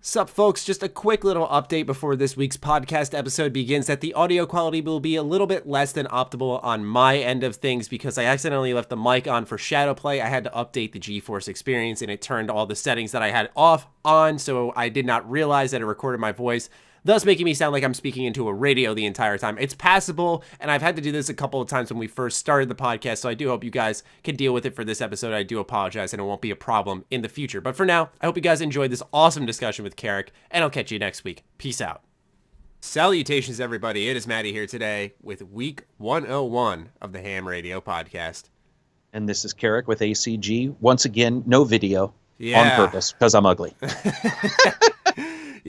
Sup folks, just a quick little update before this week's podcast episode begins that the audio quality will be a little bit less than optimal on my end of things because I accidentally left the mic on for shadow play. I had to update the GeForce experience and it turned all the settings that I had off on, so I did not realize that it recorded my voice, thus making me sound like I'm speaking into a radio the entire time. It's passable, and I've had to do this a couple of times when we first started the podcast, so I do hope you guys can deal with it for this episode. I do apologize, and it won't be a problem in the future. But for now, I hope you guys enjoyed this awesome discussion with Karak, and I'll catch you next week. Peace out. Salutations, everybody. It is Matty here today with week 101 of the H.A.M Radio Podcast. And this is Karak with ACG. Once again, no video on purpose because I'm ugly.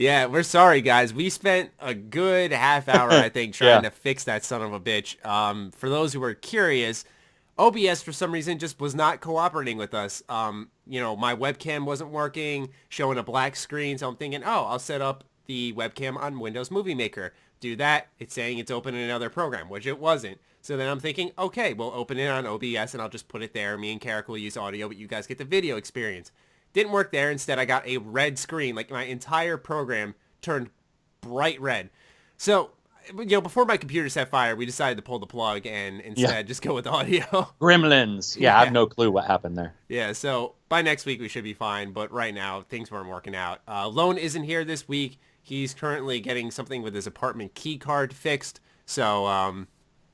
Yeah, we're sorry, guys. We spent a good half hour, I think, trying to fix that son of a bitch. For those who were curious, OBS, for some reason, just was not cooperating with us. My webcam wasn't working, showing a black screen, so I'm thinking, I'll set up the webcam on Windows Movie Maker. Do that. It's saying it's open in another program, which it wasn't. So then I'm thinking, okay, we'll open it on OBS, and I'll just put it there. Me and Karak will use audio, but you guys get the video experience. Didn't work there. Instead, I got a red screen. Like, my entire program turned bright red. So, before my computer set fire, we decided to pull the plug and instead just go with audio. Gremlins. Yeah, I have no clue what happened there. Yeah, so by next week, we should be fine. But right now, things weren't working out. Lone isn't here this week. He's currently getting something with his apartment key card fixed. So,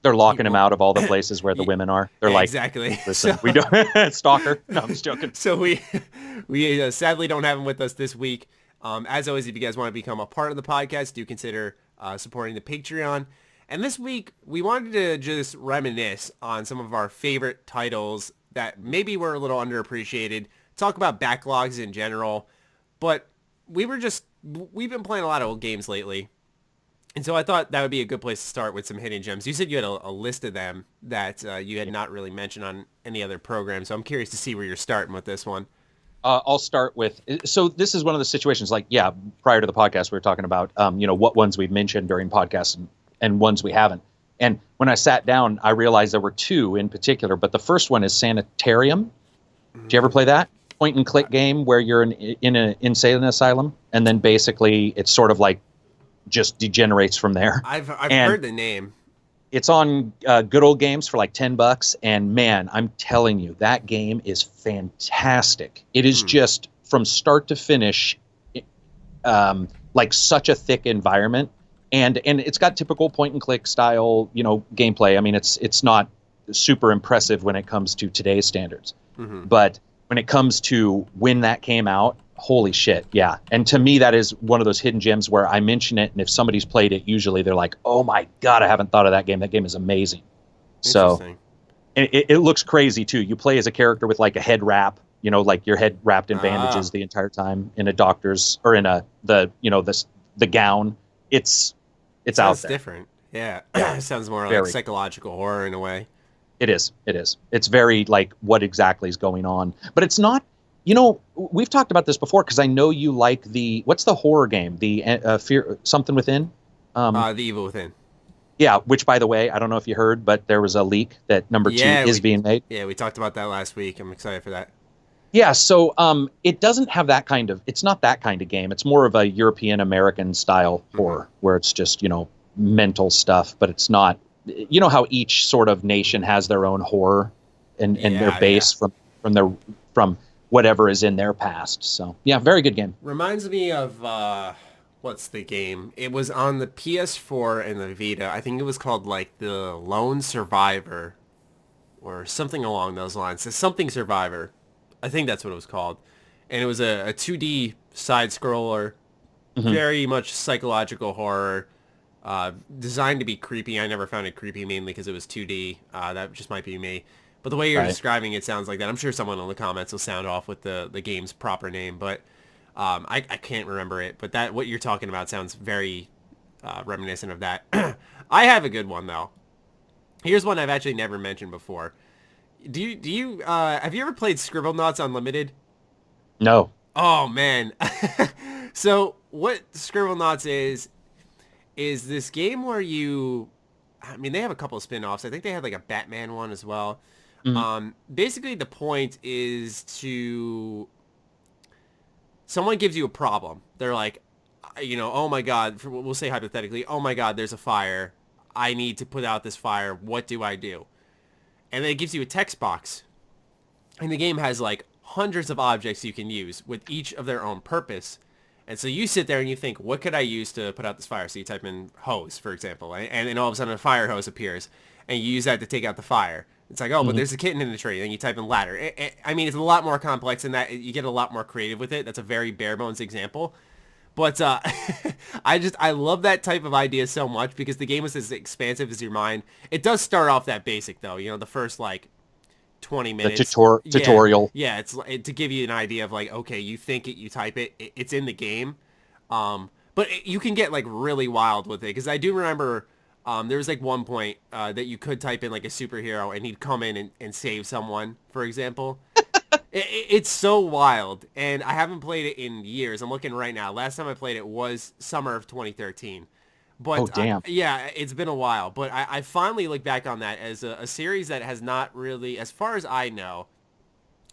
they're locking him out of all the places where the women are. They're like, exactly. Listen, we don't stalker. No, I'm just joking. So we sadly don't have him with us this week. As always, if you guys want to become a part of the podcast, do consider supporting the Patreon. And this week, we wanted to just reminisce on some of our favorite titles that maybe were a little underappreciated, talk about backlogs in general. But we've been playing a lot of old games lately. And so I thought that would be a good place to start with some hidden gems. You said you had a list of them that you had not really mentioned on any other program. So I'm curious to see where you're starting with this one. I'll start with, so this is one of the situations prior to the podcast, we were talking about, what ones we've mentioned during podcasts and ones we haven't. And when I sat down, I realized there were two in particular, but the first one is Sanitarium. Did you ever play that? Point and click game where you're in an insane asylum. And then basically it's sort of like, just degenerates from there. I've heard the name. It's on Good Old Games for like $10, and man, I'm telling you, that game is fantastic. It is just from start to finish, like such a thick environment, and it's got typical point and click style, gameplay. I mean, it's not super impressive when it comes to today's standards, but when it comes to when that came out, holy shit, yeah. And to me, that is one of those hidden gems where I mention it, and if somebody's played it, usually they're like, oh my God, I haven't thought of that game. That game is amazing. So, and it looks crazy too. You play as a character with like a head wrap, like your head wrapped in bandages the entire time in a doctor's, or in the gown. It's out there. It's different. Yeah. It sounds more like psychological horror in a way. It is. It's very like what exactly is going on, but it's not. We've talked about this before because I know you like what's the horror game? The Fear Something Within? The Evil Within. Yeah, which, by the way, I don't know if you heard, but there was a leak that number 2 is being made. Yeah, we talked about that last week. I'm excited for that. Yeah, so it doesn't have it's not that kind of game. It's more of a European-American style horror where it's just, mental stuff, but it's not, how each sort of nation has their own horror and their base from whatever is in their past. So, yeah, very good game. Reminds me of, what's the game? It was on the PS4 and the Vita. I think it was called, like, the Lone Survivor or something along those lines. It's something Survivor. I think that's what it was called. And it was a 2D side-scroller, very much psychological horror, designed to be creepy. I never found it creepy mainly because it was 2D. That just might be me. But the way you're describing it sounds like that. I'm sure someone in the comments will sound off with the game's proper name, but I can't remember it. But what you're talking about sounds very reminiscent of that. I have a good one, though. Here's one I've actually never mentioned before. Have you ever played Scribblenauts Unlimited? No. Oh, man. So what Scribblenauts is this game where they have a couple of spin-offs. I think they had like a Batman one as well. Basically the point is to someone gives you a problem. They're like, oh my God, we'll say hypothetically, oh my God, there's a fire. I need to put out this fire. What do I do? And then it gives you a text box. And the game has like hundreds of objects you can use with each of their own purpose. And so you sit there and you think, what could I use to put out this fire? So you type in hose, for example, and then all of a sudden a fire hose appears, and you use that to take out the fire. It's like, but there's a kitten in the tree. Then you type in ladder. I mean, it's a lot more complex than that. You get a lot more creative with it. That's a very bare bones example. But I love that type of idea so much because the game is as expansive as your mind. It does start off that basic, though. The first, 20 minutes. The tutorial. Yeah, it's to give you an idea of okay, you think it, you type it, it's in the game. But you can get really wild with it because I do remember there was one point that you could type in a superhero and he'd come in and save someone, for example. It's so wild, and I haven't played it in years. I'm looking right now. Last time I played it was summer of 2013. But oh, damn. yeah, it's been a while. But I finally look back on that as a series that has not really, as far as I know,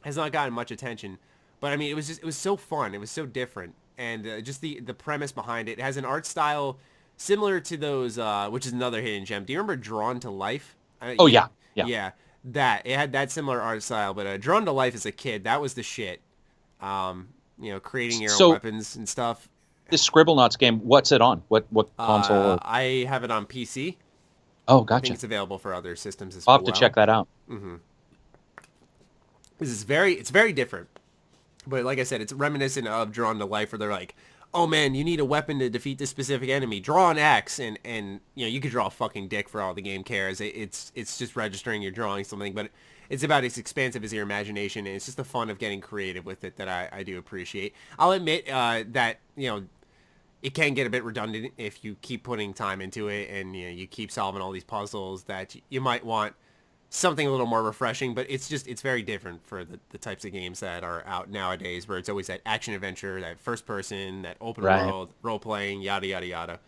has not gotten much attention. But I mean, it was so fun. It was so different. And just the premise behind it. It has an art style similar to those, which is another hidden gem. Do you remember Drawn to Life? Yeah. Yeah. That it had that similar art style, but Drawn to Life as a kid, that was the shit. Creating your own weapons and stuff. This Scribblenauts game, what's it on? What console? I have it on PC. Oh, gotcha. I think it's available for other systems as well. I'll have to check that out. Mm-hmm. It's very different, but like I said, it's reminiscent of Drawn to Life, where they're like, oh man, you need a weapon to defeat this specific enemy. Draw an X, and you could draw a fucking dick for all the game cares. It's just registering you're drawing something, but it's about as expansive as your imagination, and it's just the fun of getting creative with it that I do appreciate. I'll admit that it can get a bit redundant if you keep putting time into it, and you keep solving all these puzzles that you might want something a little more refreshing, but it's very different for the types of games that are out nowadays, where it's always that action adventure, that first person, that open world, role playing, yada, yada, yada.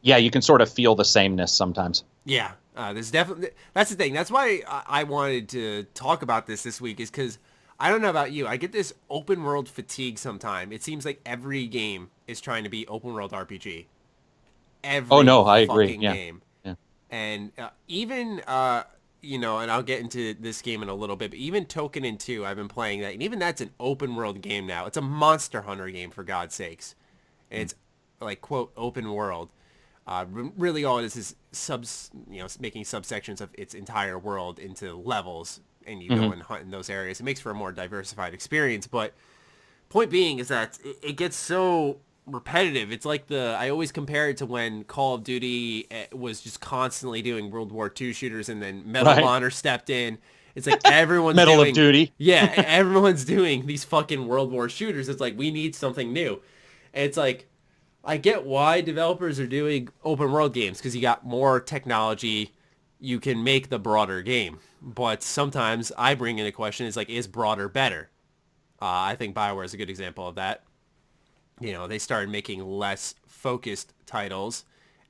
Yeah, you can sort of feel the sameness sometimes. Yeah, there's definitely, that's the thing. That's why I wanted to talk about this week, is because I don't know about you. I get this open world fatigue sometime. It seems like every game is trying to be open world RPG. I agree. Yeah. Game. Yeah. And even, and I'll get into this game in a little bit, but even Token 2, I've been playing that, and even that's an open world game now. It's a Monster Hunter game, for God's sakes. And it's quote, open world. Really all it is making subsections of its entire world into levels, and you go and hunt in those areas. It makes for a more diversified experience, but point being is that it gets so repetitive. It's like I always compare it to when Call of Duty was just constantly doing World War II shooters, and then Medal of Honor stepped in. It's like everyone's Medal of Duty. Yeah, everyone's doing these fucking World War shooters. It's like, we need something new. And it's like, I get why developers are doing open world games, because you got more technology, you can make the broader game. But sometimes I bring in a question, is broader better? I think BioWare is a good example of that. They started making less focused titles,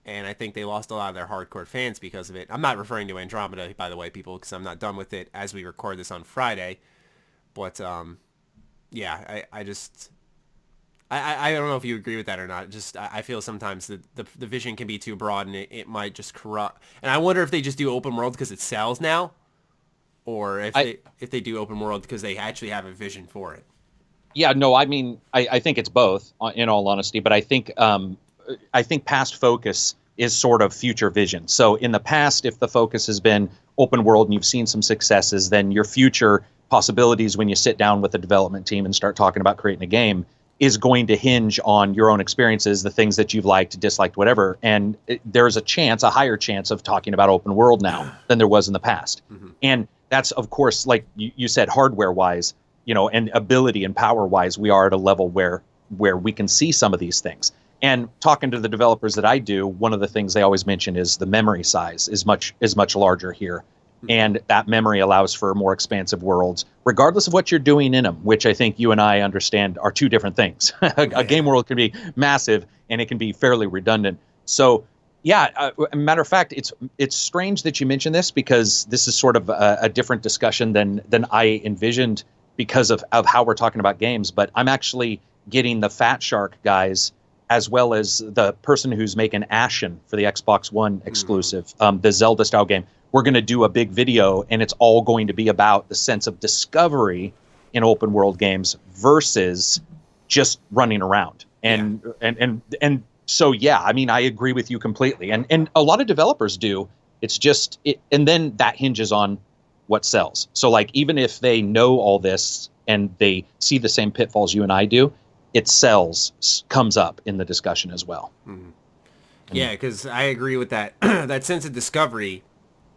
and I think they lost a lot of their hardcore fans because of it. I'm not referring to Andromeda, by the way, people, because I'm not done with it as we record this on Friday. But, yeah, I don't know if you agree with that or not. Just I feel sometimes that the vision can be too broad, and it might just corrupt. And I wonder if they just do open world because it sells now, or if they do open world because they actually have a vision for it. Yeah, no, I mean, I think it's both, in all honesty. But I think past focus is sort of future vision. So in the past, if the focus has been open world and you've seen some successes, then your future possibilities when you sit down with the development team and start talking about creating a game is going to hinge on your own experiences, the things that you've liked, disliked, whatever. And there's a higher chance of talking about open world now than there was in the past. Mm-hmm. And that's, of course, like you said, hardware-wise, and ability and power-wise, we are at a level where we can see some of these things. And talking to the developers that I do, one of the things they always mention is the memory size is much larger here. And that memory allows for more expansive worlds, regardless of what you're doing in them, which I think you and I understand are two different things. A game world can be massive, and it can be fairly redundant. So, yeah, matter of fact, it's strange that you mention this, because this is sort of a different discussion than I envisioned because of how we're talking about games. But I'm actually getting the Fat Shark guys, as well as the person who's making Ashen for the Xbox One exclusive, the Zelda style game. We're going to do a big video, and it's all going to be about the sense of discovery in open world games versus just running around. And so, yeah, I mean, I agree with you completely. And a lot of developers do. It's just, and then that hinges on what sells. So like, even if they know all this and they see the same pitfalls you and I do, it sells, comes up in the discussion as well. Yeah, because I agree with that. That sense of discovery,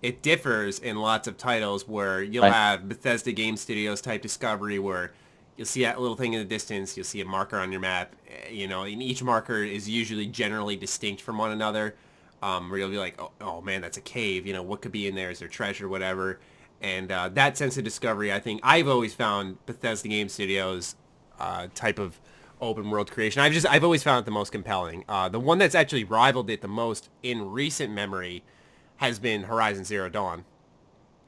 it differs in lots of titles where you'll have Bethesda Game Studios type discovery where you'll see that little thing in the distance, you'll see a marker on your map, you know, and each marker is usually generally distinct from one another, where you'll be like, oh man, that's a cave, you know, what could be in there? Is there treasure, whatever? And that sense of discovery, I think I've always found Bethesda Game Studios type of open world creation. I've always found it the most compelling. The one that's actually rivaled it the most in recent memory has been Horizon Zero Dawn.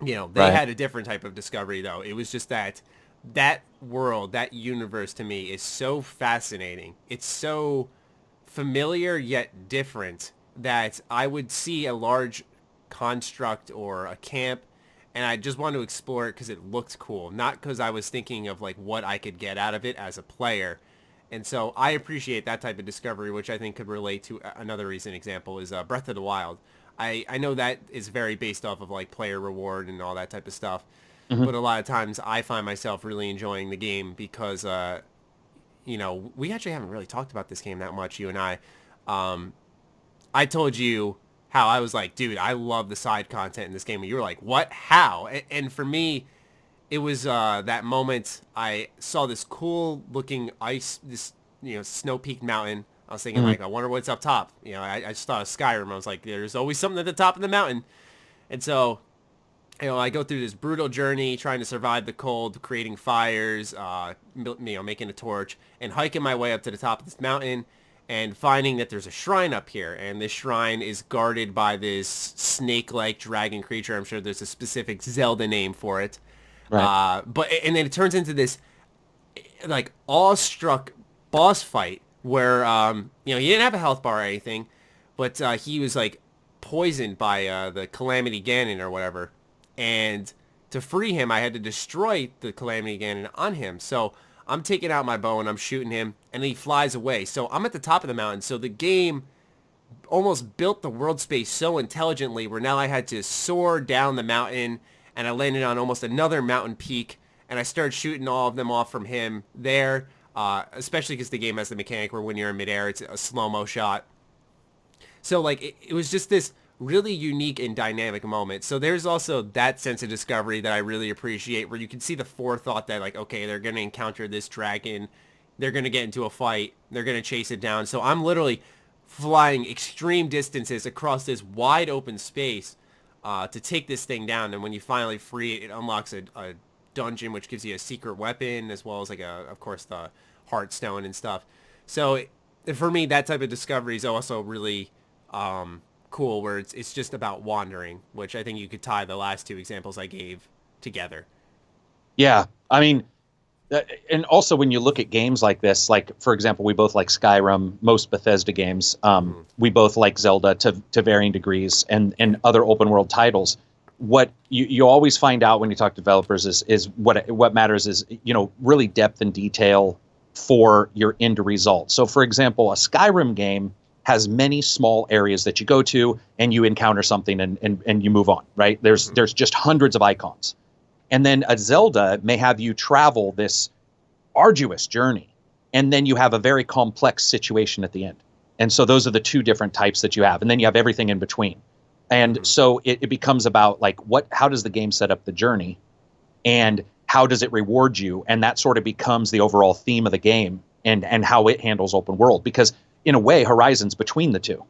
You know, they had a different type of discovery though. It was just that world, that universe to me is so fascinating. It's so familiar yet different that I would see a large construct or a camp and I just wanted to explore it because it looked cool, not because I was thinking of like what I could get out of it as a player. And so I appreciate that type of discovery, which I think could relate to another recent example is Breath of the Wild. I know that is very based off of like player reward and all that type of stuff. But a lot of times I find myself really enjoying the game because, you know, we actually haven't really talked about this game that much, you and I. I told you how I was like, dude, I love the side content in this game. And you were like, what? How? And for me, it was that moment I saw this cool looking this, you know, snow-peaked mountain. I was thinking like, I wonder what's up top. You know, I just thought of Skyrim. I was like, there's always something at the top of the mountain. And so, you know, I go through this brutal journey trying to survive the cold, creating fires, you know, making a torch, and hiking my way up to the top of this mountain and finding that there's a shrine up here. And this shrine is guarded by this snake-like dragon creature. I'm sure there's a specific Zelda name for it. Right. And then it turns into this, like, awestruck boss fight where, you know, he didn't have a health bar or anything, but he was, like, poisoned by the Calamity Ganon or whatever. And to free him, I had to destroy the Calamity Ganon on him. So I'm taking out my bow and I'm shooting him, and he flies away. So I'm at the top of the mountain. So the game almost built the world space so intelligently where now I had to soar down the mountain, and I landed on almost another mountain peak, and I started shooting all of them off from him there, especially because the game has the mechanic where when you're in midair, it's a slow-mo shot. So, like, it was just this really unique and dynamic moment. So there's also that sense of discovery that I really appreciate, where you can see the forethought that, like, okay, they're going to encounter this dragon, they're going to get into a fight, they're going to chase it down. So I'm literally flying extreme distances across this wide open space to take this thing down, and when you finally free it, it unlocks a dungeon which gives you a secret weapon as well as like of course the Heartstone and stuff. So for me, that type of discovery is also really cool, where it's just about wandering, which I think you could tie the last two examples I gave together. Yeah, I mean, and also when you look at games like this, like for example, we both like Skyrim, most Bethesda games. We both like Zelda to varying degrees, and other open world titles. What you always find out when you talk to developers is what matters is, you know, really depth and detail for your end result. So for example, a Skyrim game has many small areas that you go to and you encounter something and you move on, right? There's just hundreds of icons. And then a Zelda may have you travel this arduous journey, and then you have a very complex situation at the end. And so those are the two different types that you have. And then you have everything in between. And so it becomes about like, how does the game set up the journey, and how does it reward you? And that sort of becomes the overall theme of the game, and how it handles open world, because in a way, Horizon's between the two.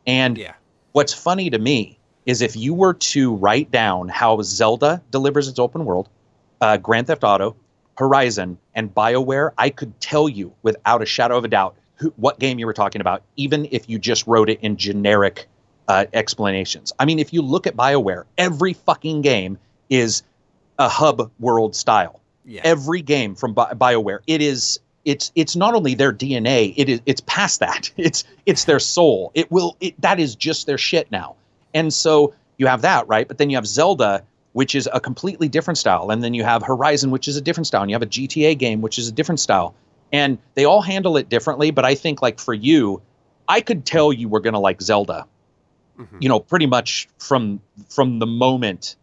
And what's funny to me is if you were to write down how Zelda delivers its open world, Grand Theft Auto, Horizon, and BioWare, I could tell you without a shadow of a doubt what game you were talking about, even if you just wrote it in generic explanations. I mean, if you look at BioWare, every fucking game is a hub world style. Yeah. Every game from BioWare, it is it's not only their DNA, it's past that. It's their soul. That is just their shit now. And so you have that, right? But then you have Zelda, which is a completely different style. And then you have Horizon, which is a different style. And you have a GTA game, which is a different style. And they all handle it differently. But I think, like, for you, I could tell you were going to like Zelda, pretty much from the moment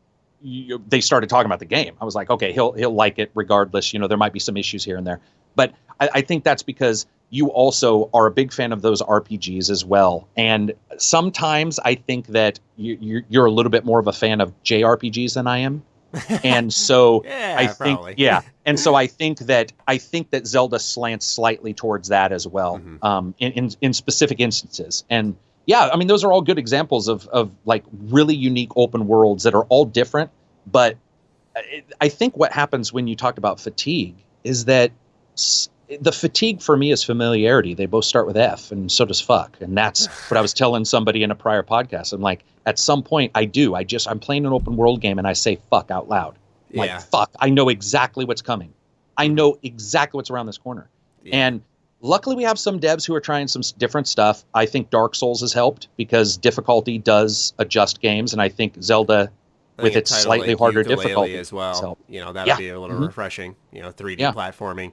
they started talking about the game. I was like, okay, he'll like it regardless. There might be some issues here and there. But I think that's because you also are a big fan of those RPGs as well. And sometimes I think that you're a little bit more of a fan of JRPGs than I am. And so probably. And so I think that Zelda slants slightly towards that as well, in specific instances. And yeah, I mean, those are all good examples of like really unique open worlds that are all different. But I think what happens when you talked about fatigue is that the fatigue for me is familiarity. They both start with F, and so does fuck. And that's what I was telling somebody in a prior podcast. I'm like, at some point I'm playing an open world game and I say fuck out loud. Like, fuck, I know exactly what's coming. I know exactly what's around this corner. Yeah. And luckily we have some devs who are trying some different stuff. I think Dark Souls has helped because difficulty does adjust games. And I think Zelda, with its slightly harder difficulty as well, that'll be a little refreshing, 3D platforming.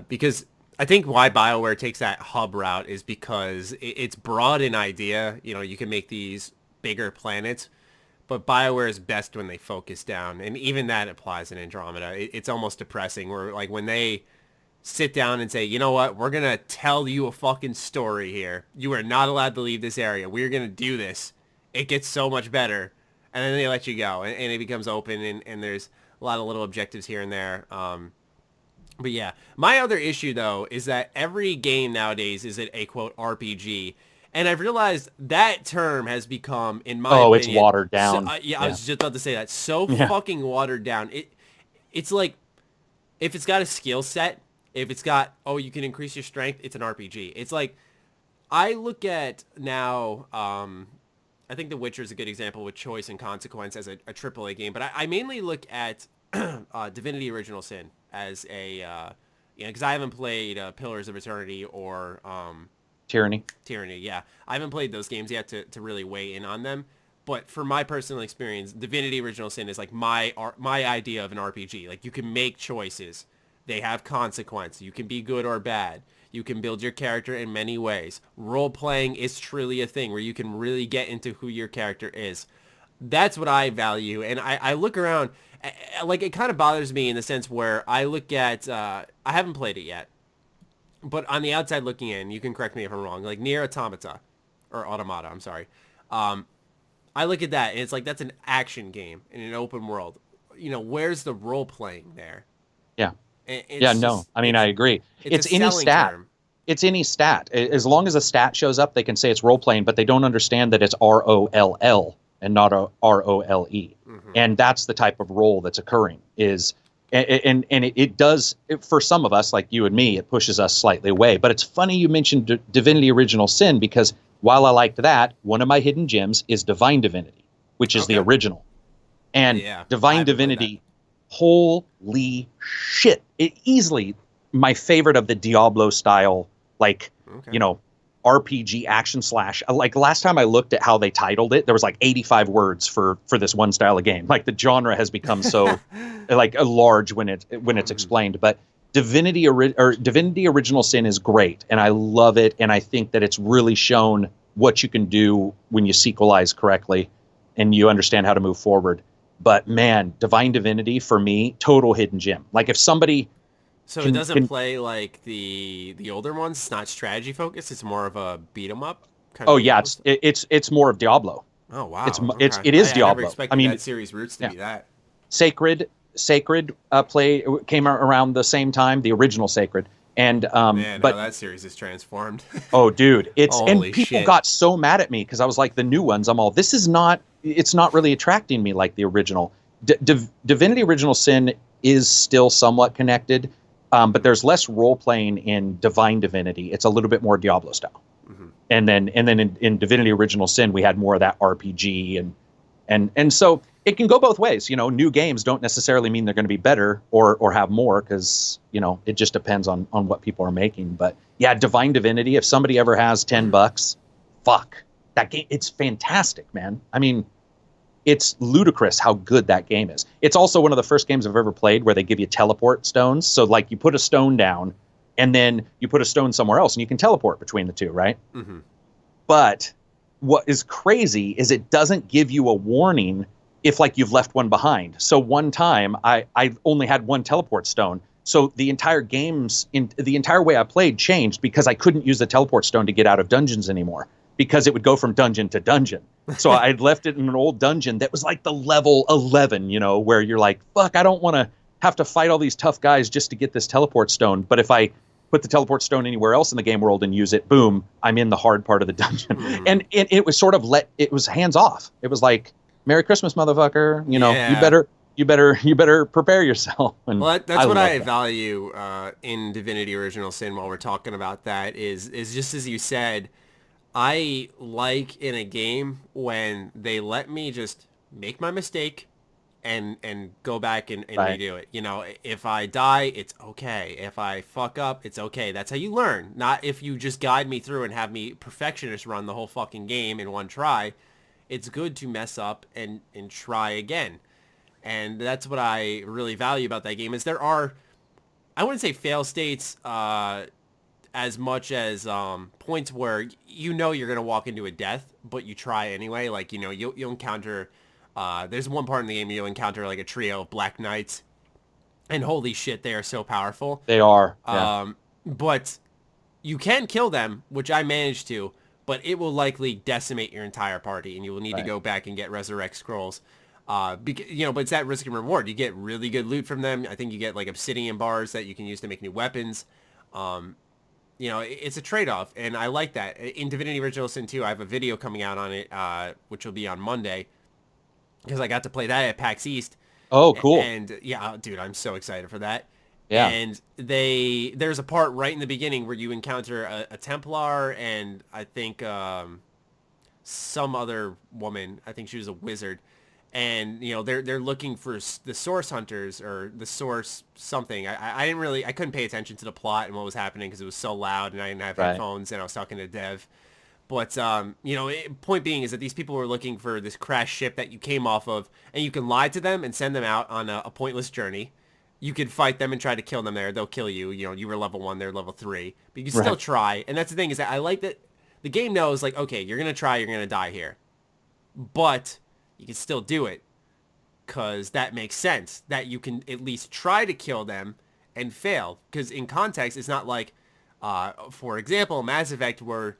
Because I think why BioWare takes that hub route is because it's broad in idea. You can make these bigger planets, but BioWare is best when they focus down. And even that applies in Andromeda. It's almost depressing where, like, when they sit down and say, you know what, we're going to tell you a fucking story here. You are not allowed to leave this area. We're going to do this. It gets so much better. And then they let you go. And it becomes open, and there's a lot of little objectives here and there. But yeah, my other issue, though, is that every game nowadays is a quote RPG. And I've realized that term has become, in my opinion... it's watered down. I was just about to say that. So fucking watered down. It's like, if it's got a skill set, if it's got, you can increase your strength, it's an RPG. It's like, I look at now... I think The Witcher is a good example with choice and consequence as a AAA game. But I mainly look at Divinity Original Sin as a... because I haven't played Pillars of Eternity or... Tyranny, yeah. I haven't played those games yet to really weigh in on them. But for my personal experience, Divinity Original Sin is like my idea of an RPG. Like, you can make choices. They have consequence. You can be good or bad. You can build your character in many ways. Role-playing is truly a thing where you can really get into who your character is. That's what I value. And I look around, like, it kind of bothers me in the sense where I look at, I haven't played it yet, but on the outside looking in, you can correct me if I'm wrong, like Nier Automata, I'm sorry. I look at that, and it's like, that's an action game in an open world. Where's the role-playing there? Yeah. I mean, I agree. It's any stat. Term. It's any stat. As long as a stat shows up, they can say it's role-playing, but they don't understand that it's ROLL and not ROLE. And that's the type of role that's occurring and it does, for some of us, like you and me, it pushes us slightly away. But it's funny you mentioned Divinity Original Sin, because while I liked that, one of my hidden gems is Divine Divinity, which is the original. And Divine Divinity, holy shit, it easily my favorite of the Diablo style, like, RPG action slash. Like, last time I looked at how they titled it, there was like 85 words for this one style of game. Like, the genre has become so like large when it's explained. But Divinity Original Sin is great, and I love it, and I think that it's really shown what you can do when you sequelize correctly and you understand how to move forward. But man, Divine Divinity for me, total hidden gem. Like, if somebody it doesn't play like the older ones. It's not strategy focused. It's more of a beat 'em up. It's more of Diablo. Oh wow, it is Diablo. I never expected that series roots to be that. Sacred play came around the same time, the original Sacred, and that series is transformed. Oh, dude, people got so mad at me because I was like, the new ones, I'm all, it's not really attracting me like the original. Divinity Original Sin is still somewhat connected. But there's less role playing in Divine Divinity. It's a little bit more Diablo style. And then in Divinity Original Sin, we had more of that RPG and so it can go both ways. New games don't necessarily mean they're going to be better or have more, because, it just depends on what people are making. But yeah, Divine Divinity, if somebody ever has $10, fuck. That game, it's fantastic, man. I mean, it's ludicrous how good that game is. It's also one of the first games I've ever played where they give you teleport stones. So like you put a stone down and then you put a stone somewhere else and you can teleport between the two, right? Mm-hmm. But what is crazy is it doesn't give you a warning if like you've left one behind. So one time I only had one teleport stone. So the entire way I played changed because I couldn't use the teleport stone to get out of dungeons anymore, because it would go from dungeon to dungeon. So I'd left it in an old dungeon that was like the level 11, where you're like, fuck, I don't want to have to fight all these tough guys just to get this teleport stone. But if I put the teleport stone anywhere else in the game world and use it, boom, I'm in the hard part of the dungeon. Mm-hmm. And it was sort of it was hands off. It was like, Merry Christmas, motherfucker. You better prepare yourself. And well, that's what I value in Divinity Original Sin. While we're talking about that, is just as you said, I like in a game when they let me just make my mistake and go back and right. redo it. If I die, it's okay. If I fuck up, it's okay. That's how you learn. Not if you just guide me through and have me perfectionist run the whole fucking game in one try. It's good to mess up and try again. And that's what I really value about that game, is there are, I wouldn't say fail states as much as points where you're going to walk into a death, but you try anyway. Like, you'll encounter, there's one part in the game you'll encounter like a trio of Black Knights, and holy shit, they are so powerful. They are. Yeah. But you can kill them, which I managed to, but it will likely decimate your entire party, and you will need to go back and get resurrect scrolls. But it's that risk and reward. You get really good loot from them. I think you get like obsidian bars that you can use to make new weapons. It's a trade-off, and I like that. In Divinity Original Sin 2, I have a video coming out on it, which will be on Monday, because I got to play that at PAX East. Oh, cool. And yeah, dude, I'm so excited for that. Yeah. And there's a part right in the beginning where you encounter a Templar and I think some other woman. I think she was a wizard. And, they're looking for the source hunters or the source something. I couldn't pay attention to the plot and what was happening because it was so loud and I didn't have headphones and I was talking to Dev. But, point being is that these people were looking for this crashed ship that you came off of, and you can lie to them and send them out on a pointless journey. You could fight them and try to kill them there. They'll kill you. You were level 1, they're level 3. But you can still try. And that's the thing, is that I like that the game knows, like, okay, you're going to try, you're going to die here. But you can still do it, because that makes sense, that you can at least try to kill them and fail. Because in context, it's not like, for example, Mass Effect, where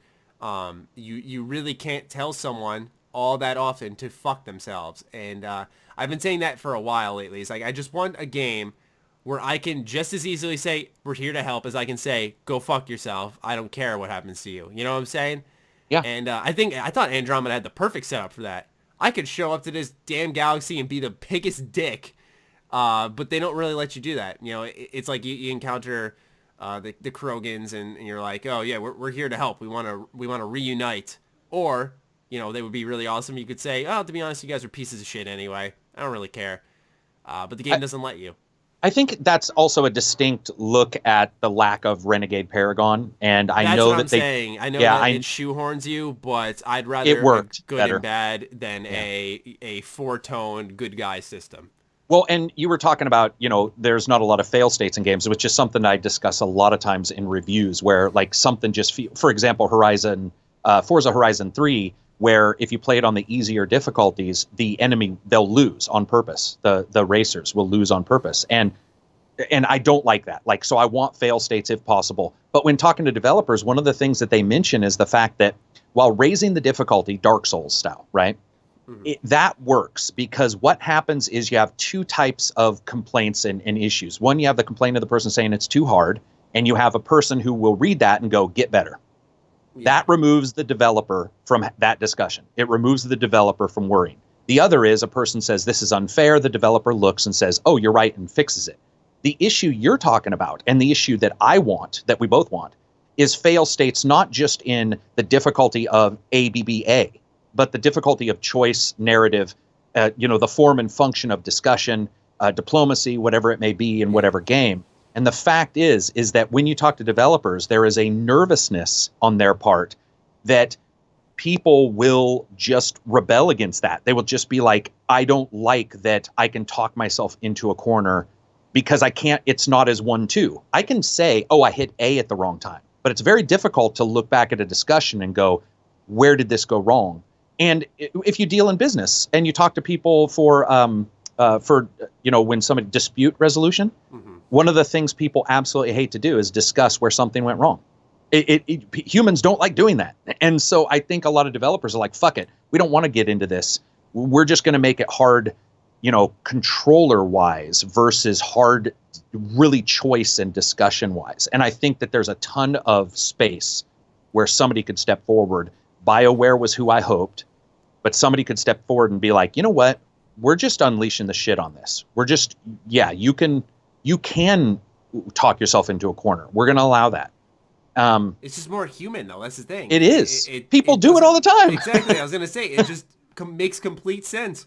you really can't tell someone all that often to fuck themselves. And I've been saying that for a while lately. It's like, I just want a game where I can just as easily say, we're here to help, as I can say, go fuck yourself. I don't care what happens to you. You know what I'm saying? Yeah. And I thought Andromeda had the perfect setup for that. I could show up to this damn galaxy and be the biggest dick, but they don't really let you do that. It's like you encounter the Krogans, and you're like, oh yeah, we're here to help. We want to reunite. Or, they would be really awesome. You could say, oh, to be honest, you guys are pieces of shit anyway. I don't really care. But the game doesn't let you. I think that's also a distinct look at the lack of Renegade Paragon, and I know that saying. I know that it shoehorns you, but I'd rather it worked good better. And bad than a four-tone good guy system. Well, and you were talking about, there's not a lot of fail states in games, which is something I discuss a lot of times in reviews, where like something just for example, Forza Horizon 3, where if you play it on the easier difficulties, the enemy, they'll lose on purpose. The racers will lose on purpose. And I don't like that. Like, so I want fail states if possible. But when talking to developers, one of the things that they mention is the fact that while raising the difficulty, Dark Souls style, right? Mm-hmm. That works, because what happens is you have two types of complaints and issues. One, you have the complaint of the person saying it's too hard, and you have a person who will read that and go, get better. Yeah. That removes the developer from that discussion. It removes the developer from worrying. The other is a person says, this is unfair. The developer looks and says, oh, you're right, and fixes it. The issue you're talking about, and the issue that I want, that we both want, is fail states not just in the difficulty of ABBA, but the difficulty of choice, narrative, the form and function of discussion, diplomacy, whatever it may be in whatever game. And the fact is that when you talk to developers, there is a nervousness on their part that people will just rebel against that. They will just be like, I don't like that I can talk myself into a corner because I can't, it's not as 1-2. I can say, oh, I hit A at the wrong time, but it's very difficult to look back at a discussion and go, where did this go wrong? And if you deal in business and you talk to people for when somebody dispute resolution, one of the things people absolutely hate to do is discuss where something went wrong. Humans don't like doing that. And so I think a lot of developers are like, fuck it. We don't want to get into this. We're just going to make it hard, controller wise versus hard, really choice and discussion wise. And I think that there's a ton of space where somebody could step forward. BioWare was who I hoped, but somebody could step forward and be like, you know what? We're just unleashing the shit on this. We're just, you can talk yourself into a corner. We're going to allow that. It's just more human, though. That's the thing. It is. People do it all the time. Exactly. I was going to say, it just makes complete sense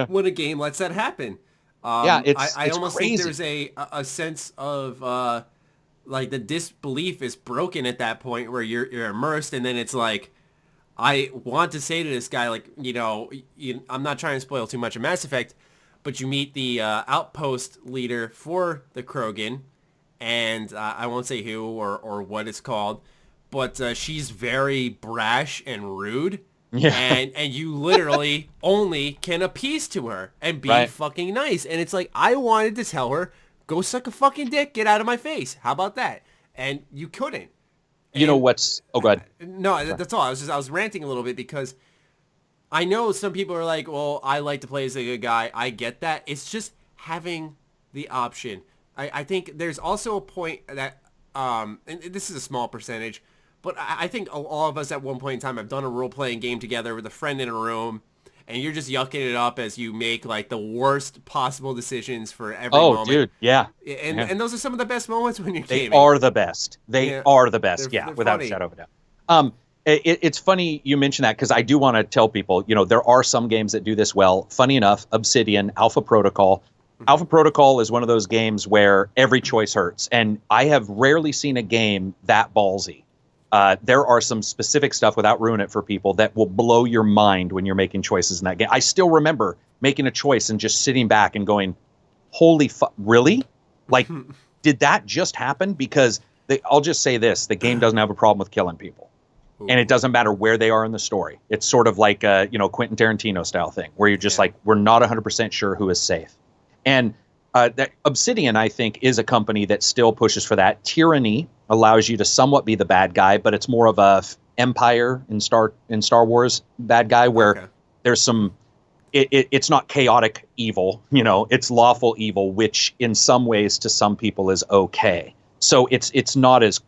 when a game lets that happen. It's I almost crazy. think there's a sense of the disbelief is broken at that point where you're immersed, and then it's like, I want to say to this guy, I'm not trying to spoil too much of Mass Effect, but you meet the outpost leader for the Krogan, and I won't say who or what it's called, but she's very brash and rude. Yeah. And you literally only can appease to her and be fucking nice. And it's like, I wanted to tell her, go suck a fucking dick, get out of my face. How about that? And you couldn't. You know what's... Oh, go ahead. No, that's all. I was ranting a little bit because I know some people are like, well, I like to play as a good guy. I get that. It's just having the option. I think there's also a point that, and this is a small percentage, but I think all of us at one point in time have done a role-playing game together with a friend in a room, and you're just yucking it up as you make the worst possible decisions for every moment. Oh, dude, yeah. And those are some of the best moments when you're gaming. They are the best. They are the best, they're without funny. A shadow of a doubt. It's funny you mention that because I do want to tell people, there are some games that do this well. Funny enough, Obsidian, Alpha Protocol. Alpha Protocol is one of those games where every choice hurts, and I have rarely seen a game that ballsy. There are some specific stuff, without ruining it for people, that will blow your mind when you're making choices in that game. I still remember making a choice and just sitting back and going, holy fuck, really? Did that just happen? Because I'll just say this, the game doesn't have a problem with killing people. And it doesn't matter where they are in the story. It's sort of like a, Quentin Tarantino style thing, where you're just like, we're not 100% sure who is safe. And that Obsidian, I think, is a company that still pushes for that. Tyranny allows you to somewhat be the bad guy, but it's more of a Empire in Star Wars bad guy, where there's some. It's not chaotic evil, it's lawful evil, which in some ways to some people is okay. So it's not as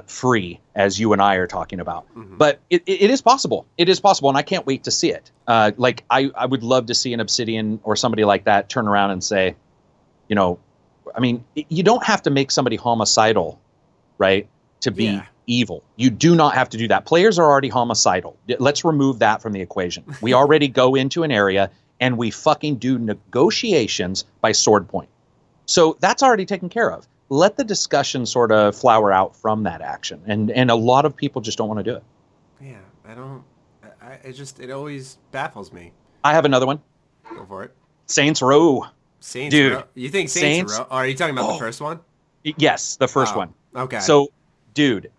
free as you and I are talking about, but it is possible. It is possible, and I can't wait to see it. I would love to see an Obsidian or somebody like that turn around and say, you don't have to make somebody homicidal, right, to be evil. You do not have to do that. Players are already homicidal. Let's remove that from the equation. We already go into an area and we fucking do negotiations by sword point. So that's already taken care of. Let the discussion sort of flower out from that action. And a lot of people just don't want to do it. Yeah, it always baffles me. I have another one. Go for it. Saints Row. Dude. Row? You think Saints Row? Are you talking about the first one? Yes, the first one. Okay. So, dude,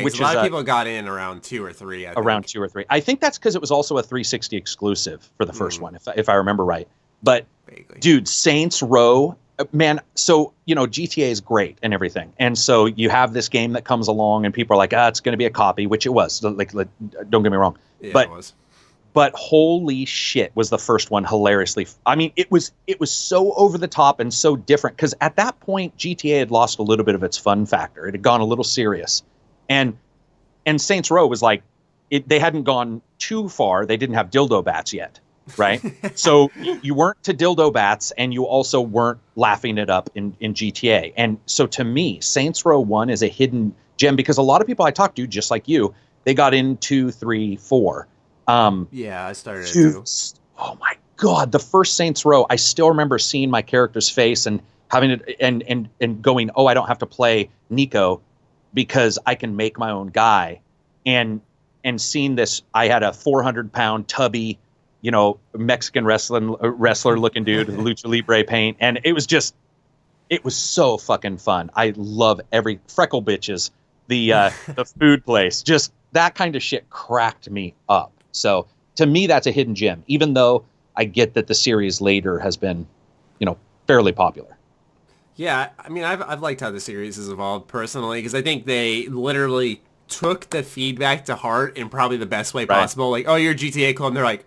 which a lot of people got in around 2 or 3. Around 2 or 3. I think that's because it was also a 360 exclusive for the first one, if I remember right. But, dude, Saints Row, man, so, GTA is great and everything. And so you have this game that comes along and people are like, it's going to be a copy, which it was. Don't get me wrong. Yeah, it was. But holy shit, was the first one hilariously. I mean, it was so over the top and so different because at that point, GTA had lost a little bit of its fun factor. It had gone a little serious. And Saints Row was like, they hadn't gone too far. They didn't have dildo bats yet, right? So you weren't to dildo bats and you also weren't laughing it up in GTA. And so to me, Saints Row 1 is a hidden gem because a lot of people I talk to, just like you, they got in 2, 3, 4. I started it too. Oh my God, the first Saints Row, I still remember seeing my character's face and having it and going, oh, I don't have to play Nico because I can make my own guy. And seeing this, I had a 400-pound tubby, Mexican wrestler looking dude with Lucha Libre paint. And it was so fucking fun. I love every freckle bitches, the food place, just that kind of shit cracked me up. So to me, that's a hidden gem, even though I get that the series later has been, fairly popular. Yeah, I mean, I've liked how the series has evolved personally, because I think they literally took the feedback to heart in probably the best way possible. Like, oh, you're a GTA clone. They're like,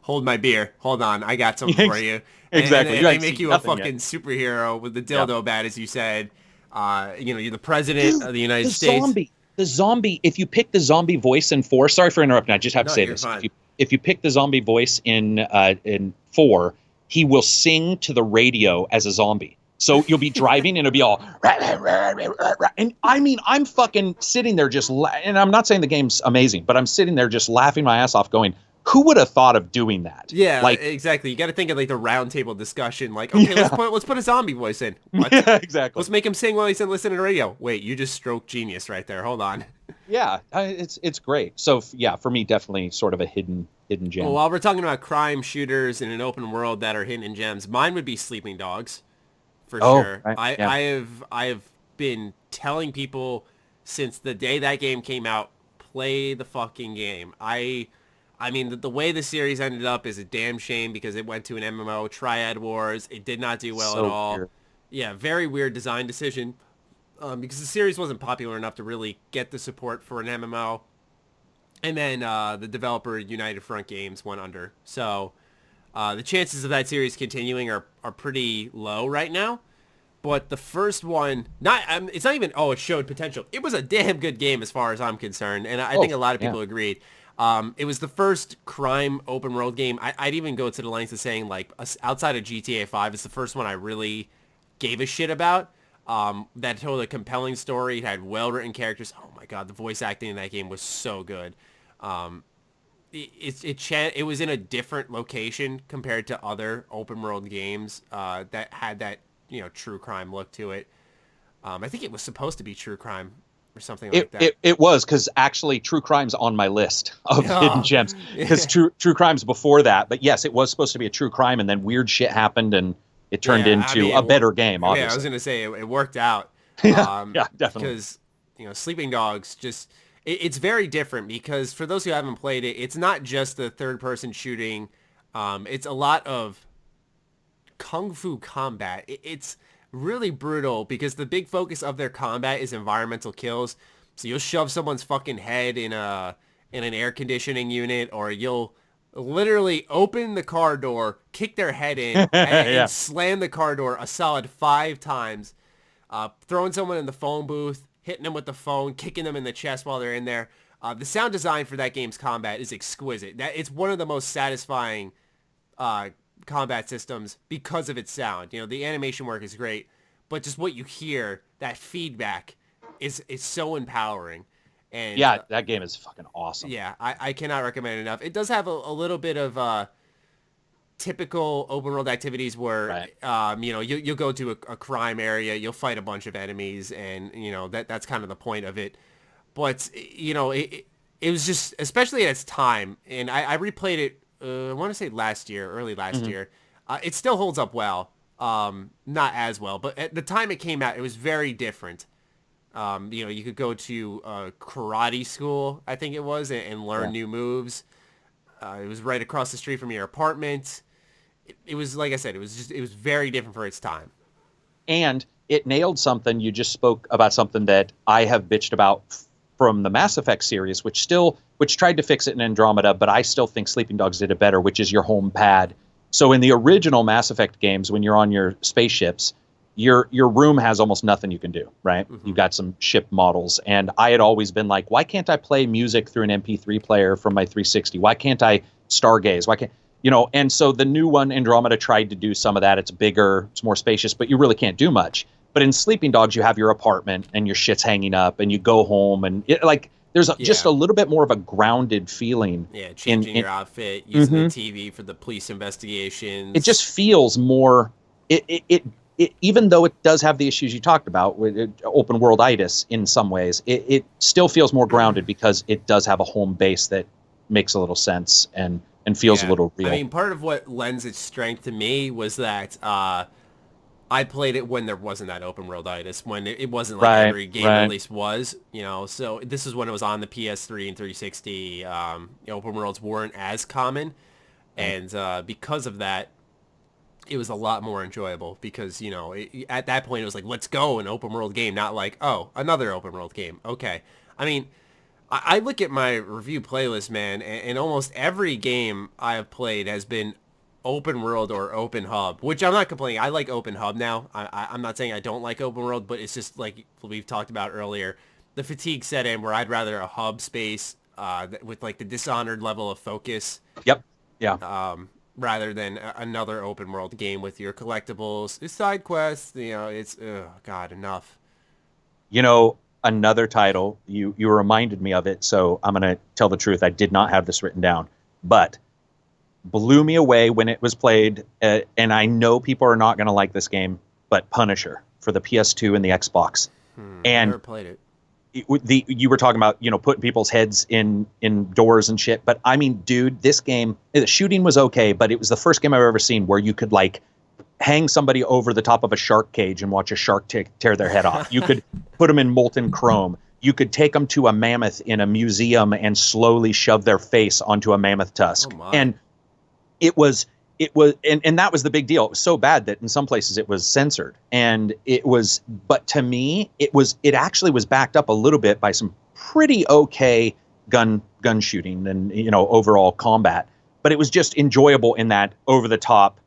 hold my beer. Hold on, I got something for you. Exactly. And they make you a fucking superhero with the dildo bat, as you said. You're the president of the United States. The zombie, if you pick the zombie voice in 4, sorry for interrupting, I just have to say this. If you pick the zombie voice in 4, he will sing to the radio as a zombie. So you'll be driving and it'll be all, and I mean, I'm fucking sitting there just, and I'm not saying the game's amazing, but I'm sitting there just laughing my ass off going, who would have thought of doing that? Yeah, like, exactly. You got to think of like the round table discussion. Like, okay, let's put a zombie voice in. What? Yeah, exactly. Let's make him sing while he's listening to radio. Wait, you just stroked genius right there. Hold on. Yeah, it's great. So yeah, for me, definitely sort of a hidden gem. Well, while we're talking about crime shooters in an open world that are hidden gems, mine would be Sleeping Dogs, for sure. Right. I have been telling people since the day that game came out, play the fucking game. I mean, the way the series ended up is a damn shame because it went to an MMO, Triad Wars. It did not do well at all. Weird. Yeah, very weird design decision because the series wasn't popular enough to really get the support for an MMO. And then the developer United Front Games went under. So the chances of that series continuing are pretty low right now. But the first one, it's not even, it showed potential. It was a damn good game as far as I'm concerned. And I think a lot of people agreed. It was the first crime open world game. I'd even go to the length of saying, like, outside of GTA 5, it's the first one I really gave a shit about. That told a compelling story. It had well-written characters. Oh my god, the voice acting in that game was so good. It was in a different location compared to other open world games that had that true crime look to it. I think it was supposed to be true crime or something like that. It was, because actually True Crime's on my list of hidden gems, because True Crime's before that. But yes, it was supposed to be a true crime, and then weird shit happened, and it turned into a better game, obviously. Yeah, I was going to say, it worked out. Yeah, definitely. Because, Sleeping Dogs just... It's very different, because for those who haven't played it, it's not just the third-person shooting. It's a lot of kung fu combat. It's really brutal because the big focus of their combat is environmental kills. So you'll shove someone's fucking head in an air conditioning unit, or you'll literally open the car door, kick their head in, and slam the car door a solid 5 times, throwing someone in the phone booth, hitting them with the phone, kicking them in the chest while they're in there. The sound design for that game's combat is exquisite. It's one of the most satisfying combat systems because of its sound. The animation work is great, but just what you hear, that feedback is so empowering. And yeah, that game is fucking awesome. Yeah, I cannot recommend it enough. It does have a little bit of typical open world activities where you'll go to a crime area, you'll fight a bunch of enemies, and that's kind of the point of it. But it was just, especially at its time, and I replayed it I want to say early last year. It still holds up well, not as well, but at the time it came out, it was very different. You could go to karate school, I think it was, and learn new moves. It was right across the street from your apartment. It was, like I said, it was very different for its time. And it nailed something. You just spoke about something that I have bitched about from the Mass Effect series, which tried to fix it in Andromeda, but I still think Sleeping Dogs did it better, which is your home pad. So in the original Mass Effect games, when you're on your spaceships, your room has almost nothing you can do, right? Mm-hmm. You've got some ship models. And I had always been like, why can't I play music through an MP3 player from my 360? Why can't I stargaze? Why can't, and so the new one, Andromeda, tried to do some of that. It's bigger, it's more spacious, but you really can't do much. But in Sleeping Dogs, you have your apartment and your shit's hanging up and you go home and there's just a little bit more of a grounded feeling. Yeah, changing your outfit, using the TV for the police investigations. It just feels more. It even though it does have the issues you talked about with open world-itis in some ways, it still feels more grounded because it does have a home base that makes a little sense and feels a little real. I mean, part of what lends its strength to me was that I played it when there wasn't that open world-itis, when it wasn't like every game release was, so this is when it was on the PS3 and 360. Open worlds weren't as common, and because of that, it was a lot more enjoyable because, at that point it was like, let's go, an open world game, not like, oh, another open world game. Okay. I mean, I look at my review playlist, man, and almost every game I have played has been open world or open hub, which I'm not complaining. I like open hub now. I'm not saying I don't like open world, but it's just like we've talked about earlier, the fatigue set in where I'd rather a hub space with like the Dishonored level of focus. Yep. Yeah. Rather than another open world game with your collectibles, side quests. It's God, enough. Another title, you reminded me of it, so I'm going to tell the truth. I did not have this written down, but blew me away when it was played, and I know people are not going to like this game, but Punisher for the PS2 and the Xbox. And never played it. You were talking about, putting people's heads in doors and shit. But I mean, dude, this game, the shooting was okay, but it was the first game I've ever seen where you could like hang somebody over the top of a shark cage and watch a shark tear their head off. You could put them in molten chrome. You could take them to a mammoth in a museum and slowly shove their face onto a mammoth tusk. Oh my. And and that was the big deal. It was so bad that in some places it was censored, but to me, it actually was backed up a little bit by some pretty okay gun shooting and, overall combat, but it was just enjoyable in that over the top,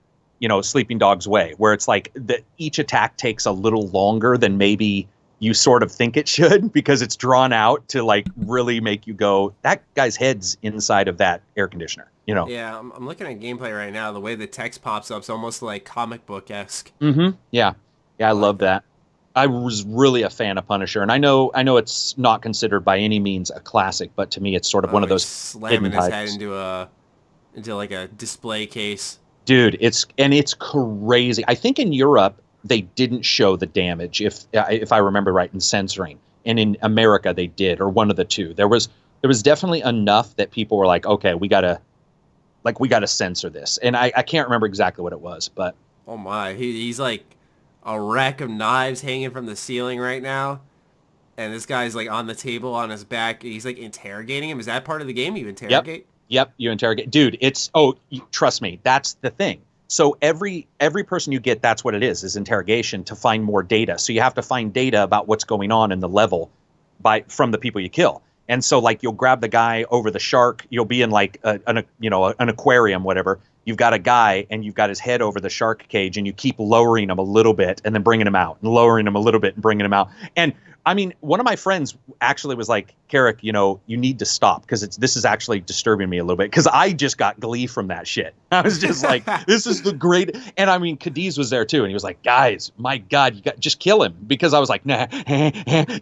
Sleeping Dogs way, where it's like each attack takes a little longer than maybe you sort of think it should because it's drawn out to like really make you go, that guy's head's inside of that air conditioner. Yeah, I'm looking at gameplay right now. The way the text pops up is almost like comic book-esque. Mm-hmm. Yeah, I love that. I was really a fan of Punisher, and I know it's not considered by any means a classic, but to me, it's sort of one of those slamming his head into like a display case. Dude, it's crazy. I think in Europe they didn't show the damage, if I remember right, in censoring, and in America they did, or one of the two. There was definitely enough that people were like, okay, we gotta censor this, and I can't remember exactly what it was, but oh my, he's like a rack of knives hanging from the ceiling right now, and this guy's like on the table on his back. He's like interrogating him. Is that part of the game? You interrogate? Yep, you interrogate. Dude, trust me, that's the thing. So every person you get, that's what it is interrogation to find more data. So you have to find data about what's going on in the level from the people you kill. And so like you'll grab the guy over the shark, you'll be in like an aquarium, whatever. You've got a guy and you've got his head over the shark cage and you keep lowering him a little bit and then bringing him out and lowering him a little bit and bringing him out. And I mean, one of my friends actually was like, Karak, you need to stop because this is actually disturbing me a little bit because I just got glee from that shit. I was just like, this is the great. And I mean, Cadiz was there too. And he was like, guys, my God, just kill him. Because I was like, nah,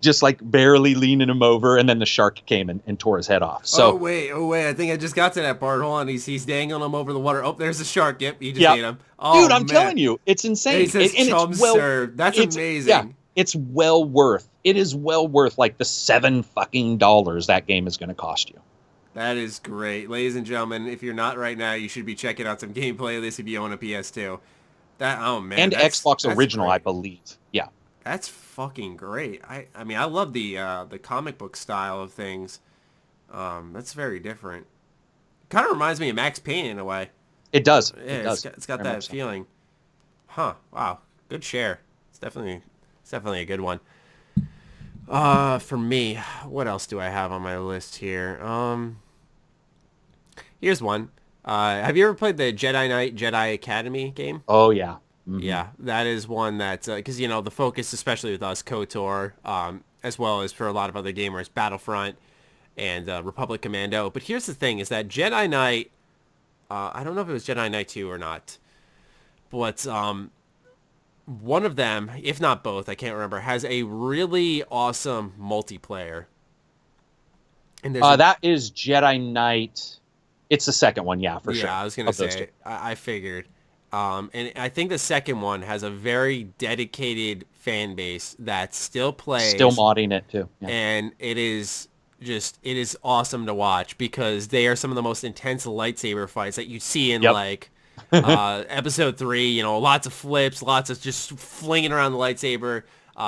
just like barely leaning him over. And then the shark came and tore his head off. So Oh, wait. I think I just got to that part. Hold on. He's dangling him over the water. Oh, there's the shark. Yep. He just ate him. Oh, dude, I'm telling you, it's insane. He says chum served. That's amazing. Yeah. It is well worth like the $7 fucking that game is going to cost you. That is great. Ladies and gentlemen, if you're not right now, you should be checking out some gameplay of this if you own a PS2. And Xbox original, great. I believe. Yeah. That's fucking great. I mean, I love the comic book style of things. That's very different. Kind of reminds me of Max Payne in a way. It does. Yeah, it's got that feeling. Huh. Wow. Good share. It's definitely a good one. For me, what else do I have on my list here? Here's one. Have you ever played the Jedi Knight Jedi Academy game? Oh, yeah. Mm-hmm. Yeah, that is one that, because, the focus, especially with us, KOTOR, as well as for a lot of other gamers, Battlefront and Republic Commando. But here's the thing, is that Jedi Knight, I don't know if it was Jedi Knight 2 or not, but one of them, if not both, I can't remember, has a really awesome multiplayer. And there's that is Jedi Knight. It's the second one, yeah, for sure. Yeah, I was gonna say. I figured. And I think the second one has a very dedicated fan base that still plays, still modding it too, yeah. And it is awesome to watch because they are some of the most intense lightsaber fights that you see in like episode 3. You know, lots of flips, lots of just flinging around the lightsaber,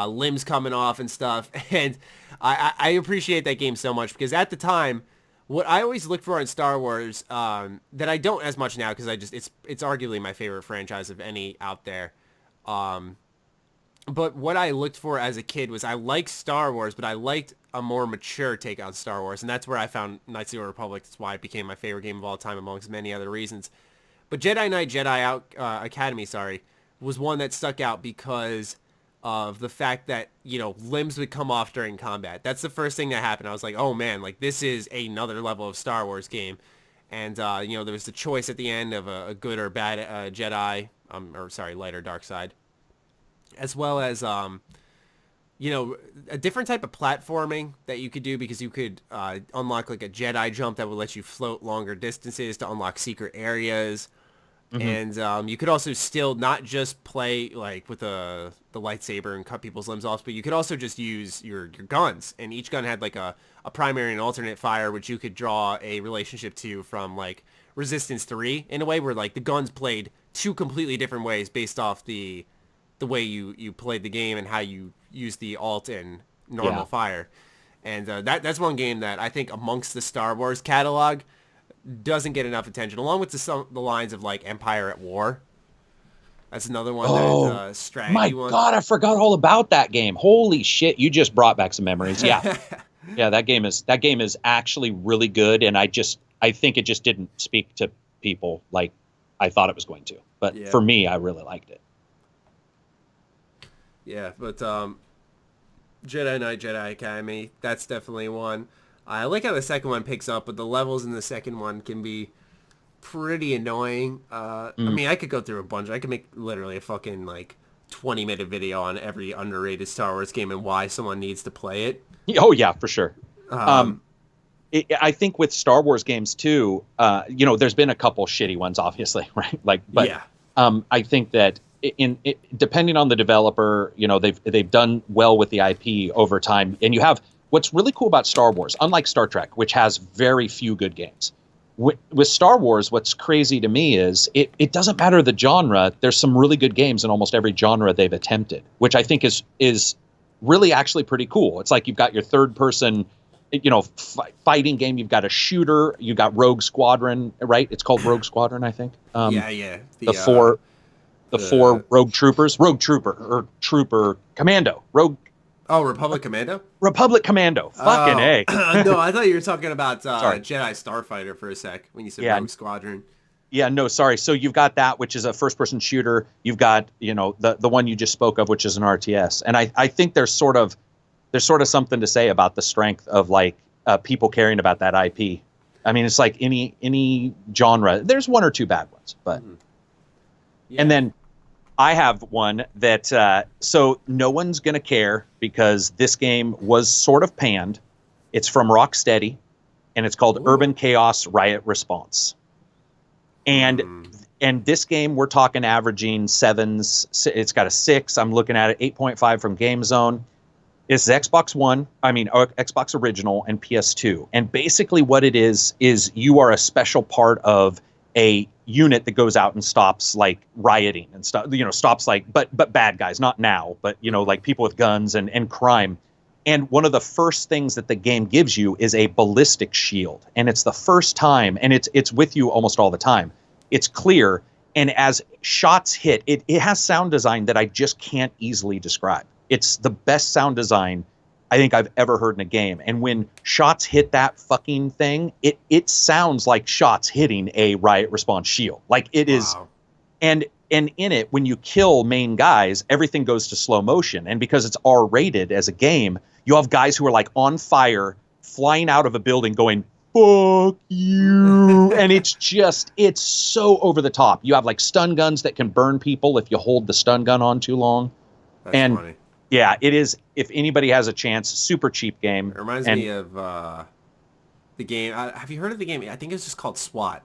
limbs coming off and stuff. And I appreciate that game so much because at the time, what I always look for in Star Wars, that I don't as much now because it's arguably my favorite franchise of any out there. But what I looked for as a kid was I liked Star Wars, but I liked a more mature take on Star Wars, and that's where I found Knights of the Old Republic. That's why it became my favorite game of all time, amongst many other reasons. But Jedi Knight Academy, was one that stuck out because of the fact that, you know, limbs would come off during combat. That's the first thing that happened. I was like, oh man, like this is another level of Star Wars game. And, you know, there was the choice at the end of a good or bad Jedi, light or dark side. As well as, you know, a different type of platforming that you could do because you could unlock like a Jedi jump that would let you float longer distances to unlock secret areas. Mm-hmm. And you could also still not just play like with the lightsaber and cut people's limbs off, but you could also just use your guns. And each gun had like a primary and alternate fire, which you could draw a relationship to from like Resistance 3 in a way where like the guns played two completely different ways based off the way you played the game and how you use the alt and normal fire. And that's one game that I think amongst the Star Wars catalog doesn't get enough attention, along with the lines of like Empire at War. That's another one that strategy one. My God, I forgot all about that game. Holy shit, you just brought back some memories. Yeah. Yeah, that game is actually really good, and I think it just didn't speak to people like I thought it was going to. But for me, I really liked it. Yeah, but Jedi Knight, Jedi Academy, that's definitely one. I like how the second one picks up, but the levels in the second one can be pretty annoying. I mean, I could go through a bunch. I could make literally a fucking like 20-minute video on every underrated Star Wars game and why someone needs to play it. Oh yeah, for sure. I think with Star Wars games too, you know, there's been a couple shitty ones, obviously, right? Like, but I think that depending on the developer, you know, they've done well with the IP over time, and you have. What's really cool about Star Wars, unlike Star Trek, which has very few good games, with Star Wars, what's crazy to me is it doesn't matter the genre. There's some really good games in almost every genre they've attempted, which I think is really actually pretty cool. It's like you've got your third person, you know, fighting game. You've got a shooter. You've got Rogue Squadron, right? It's called Rogue Squadron, I think. The four Rogue Troopers, Commando, Rogue. Oh, Republic Commando? Republic Commando. Fucking A. No, I thought you were talking about Jedi Starfighter for a sec when you said Rogue Squadron. Yeah, no, sorry. So you've got that, which is a first-person shooter. You've got, you know, the one you just spoke of, which is an RTS. And I think there's sort of something to say about the strength of like people caring about that IP. I mean, it's like any genre. There's one or two bad ones, but and then. I have one that, so no one's going to care because this game was sort of panned. It's from Rocksteady, and it's called Urban Chaos Riot Response. And this game, we're talking averaging 7s. It's got a 6. I'm looking at it, 8.5 from GameZone. It's Xbox One, Xbox Original, and PS2. And basically what it is you are a special part of a unit that goes out and stops like rioting and stuff, you know, stops like, but bad guys, not now, but you know, like people with guns and crime. And one of the first things that the game gives you is a ballistic shield. And it's the first time, and it's with you almost all the time. It's clear. And as shots hit, it has sound design that I just can't easily describe. It's the best sound design I think I've ever heard in a game. And when shots hit that fucking thing, it sounds like shots hitting a riot response shield. Like it is. And in it, when you kill main guys, everything goes to slow motion. And because it's R-rated as a game, you have guys who are like on fire, flying out of a building going, fuck you. And it's so over the top. You have like stun guns that can burn people if you hold the stun gun on too long. That's funny. Yeah, it is. If anybody has a chance, super cheap game. It reminds me of the game. Have you heard of the game? I think it's just called SWAT.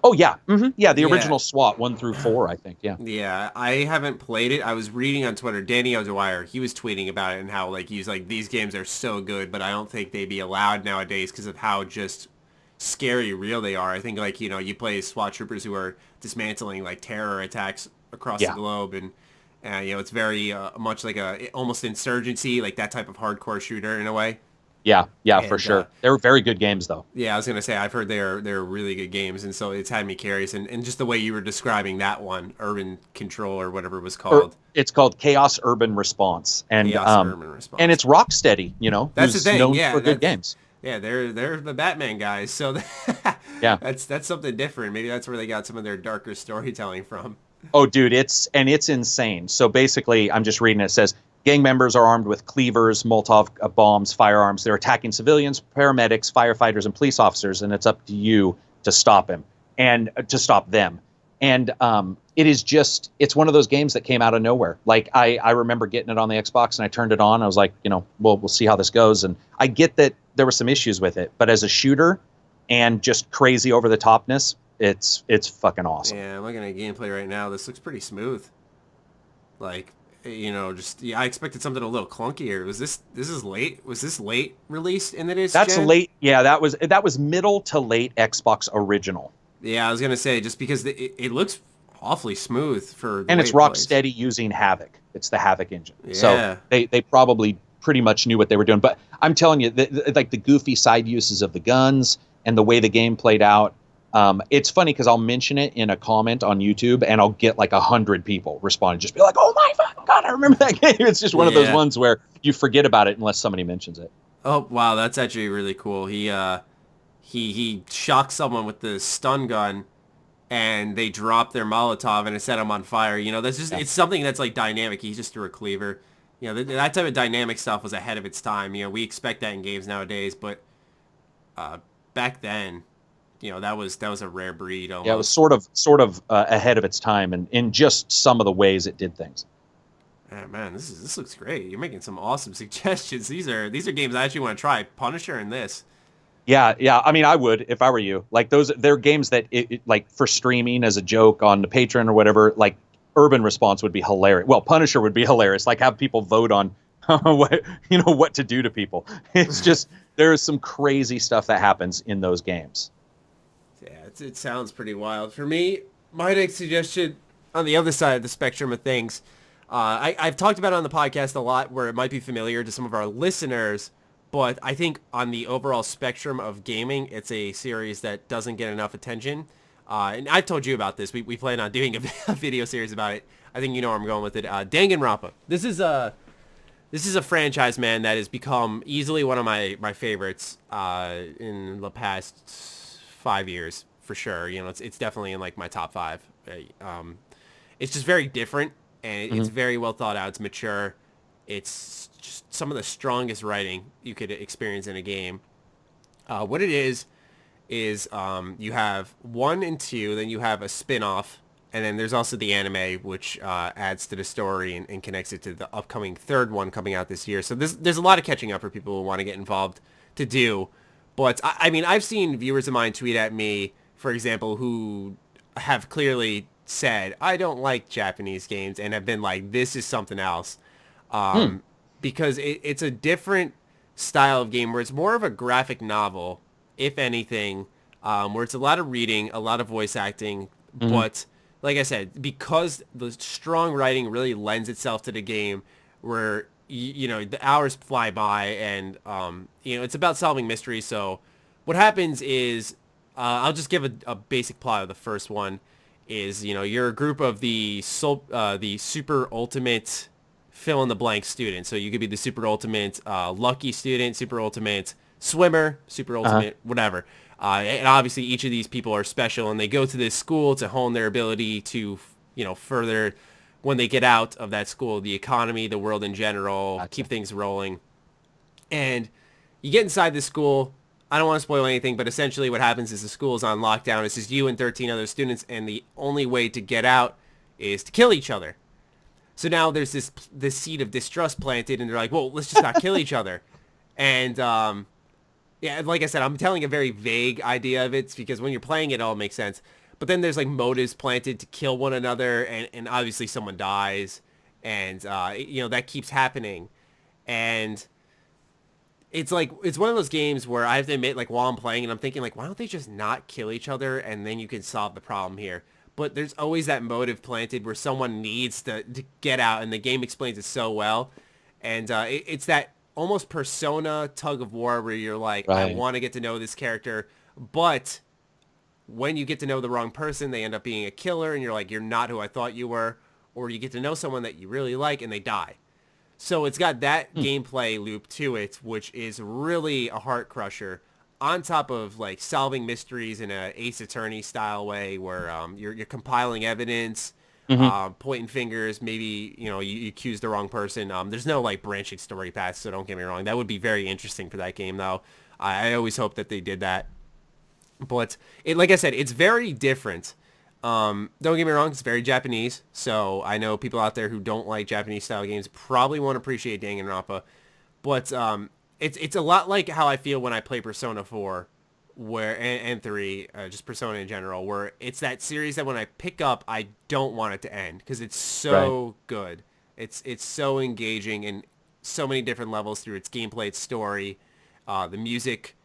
Oh yeah, yeah, the Yeah. original SWAT 1 through 4, I think. Yeah. Yeah, I haven't played it. I was reading on Twitter, Danny O'Dwyer, he was tweeting about it and how like he's like these games are so good, but I don't think they'd be allowed nowadays because of how just scary real they are. I think like you play SWAT troopers who are dismantling like terror attacks across the Yeah. globe, and it's very much like a almost insurgency, like that type of hardcore shooter in a way. Yeah, yeah, for And sure. They were very good games, though. yeah, I was gonna say I've heard they're really good games, and so it's had me curious, and just the way you were describing that one, Urban Control or whatever it was called. It's called Chaos Urban Response, and Chaos Urban Response. and it's Rocksteady, That's the who's thing. known Yeah, for good games. Yeah, they're the Batman guys, so Yeah. that's something different. Maybe that's where they got some of their darker storytelling from. Oh, dude, it's insane. So basically, I'm just reading it. It says, gang members are armed with cleavers, Molotov bombs, firearms. They're attacking civilians, paramedics, firefighters, and police officers, and it's up to you to stop him and to stop them. And it is just, it's one of those games that came out of nowhere. Like, I remember getting it on the Xbox, and I turned it on. I was like, we'll see how this goes. And I get that there were some issues with it, but as a shooter and just crazy over the topness, it's fucking awesome. Yeah, I'm looking at gameplay right now. This looks pretty smooth. Like, I expected something a little clunkier. Was this is late? Was this late released in this That's gen? late. Yeah, that was middle to late Xbox original. Yeah, I was gonna say just because it looks awfully smooth for the And way it's it plays. Rocksteady using Havok. It's the Havok engine. Yeah. So they probably pretty much knew what they were doing. But I'm telling you, like the goofy side uses of the guns and the way the game played out. It's funny because I'll mention it in a comment on YouTube and I'll get like 100 people responding, just be like, "Oh my fucking God, I remember that game." It's just one of those ones where you forget about it unless somebody mentions it. Oh wow, that's actually really cool. He shocked someone with the stun gun, and they dropped their Molotov and it set them on fire. That's just it's something that's like dynamic. He just threw a cleaver. That type of dynamic stuff was ahead of its time. We expect that in games nowadays, but back then, that was a rare breed. Almost. Yeah, it was sort of ahead of its time, and in just some of the ways it did things. Yeah, man, this looks great. You're making some awesome suggestions. These are games I actually want to try. Punisher and this. Yeah. I mean, I would if I were you. Like they're games that like for streaming as a joke on the Patreon or whatever. Like Urban Response would be hilarious. Well, Punisher would be hilarious. Like have people vote on what to do to people. It's just there is some crazy stuff that happens in those games. Yeah, it sounds pretty wild. For me, my next suggestion on the other side of the spectrum of things, I've talked about it on the podcast a lot where it might be familiar to some of our listeners, but I think on the overall spectrum of gaming, it's a series that doesn't get enough attention. And I've told you about this. We plan on doing a video series about it. I think you know where I'm going with it. Danganronpa. This is a franchise, man, that has become easily one of my favorites in the past 5 years, for sure. It's definitely in like my top 5. It's just very different, and it's very well thought out. It's mature. It's just some of the strongest writing you could experience in a game. What it is you have 1 and 2, then you have a spin-off, and then there's also the anime, which adds to the story and connects it to the upcoming 3rd one coming out this year. So there's a lot of catching up for people who want to get involved to do. But, I mean, I've seen viewers of mine tweet at me, for example, who have clearly said, I don't like Japanese games, and have been like, this is something else. Because it's a different style of game where it's more of a graphic novel, if anything, where it's a lot of reading, a lot of voice acting. But, like I said, because the strong writing really lends itself to the game where the hours fly by, and it's about solving mysteries. So what happens is I'll just give a basic plot of the first one. Is you're a group of the super ultimate fill in the blank student. So you could be the super ultimate lucky student, super ultimate swimmer, super ultimate whatever. And obviously each of these people are special, and they go to this school to hone their ability to further, when they get out of that school, the economy, the world in general, keep things rolling. And you get inside the school. I don't want to spoil anything, but essentially what happens is the school is on lockdown. It's just you and 13 other students, and the only way to get out is to kill each other. So now there's this seed of distrust planted, and they're like, well, let's just not kill each other. And Yeah, like I said, I'm telling a very vague idea of it because when you're playing it all makes sense. But then there's like motives planted to kill one another, and obviously someone dies, and that keeps happening. And it's like it's one of those games where I have to admit, like while I'm playing and I'm thinking like, why don't they just not kill each other and then you can solve the problem here? But there's always that motive planted where someone needs to get out, and the game explains it so well. And it's that almost Persona tug of war where you're like, I Right. want to get to know this character, but when you get to know the wrong person, they end up being a killer, and you're like, you're not who I thought you were. Or you get to know someone that you really like, and they die. So it's got that gameplay loop to it, which is really a heart crusher. On top of like solving mysteries in a Ace Attorney style way, where you're compiling evidence, pointing fingers. Maybe you accuse the wrong person. There's no like branching story paths, so don't get me wrong. That would be very interesting for that game, though. I always hope that they did that. But like I said, it's very different. Don't get me wrong, it's very Japanese. So I know people out there who don't like Japanese style games probably won't appreciate Danganronpa. But it's a lot like how I feel when I play Persona 4 and 3, just Persona in general, where it's that series that when I pick up, I don't want it to end because it's so good. It's so engaging in so many different levels through its gameplay, its story, the music,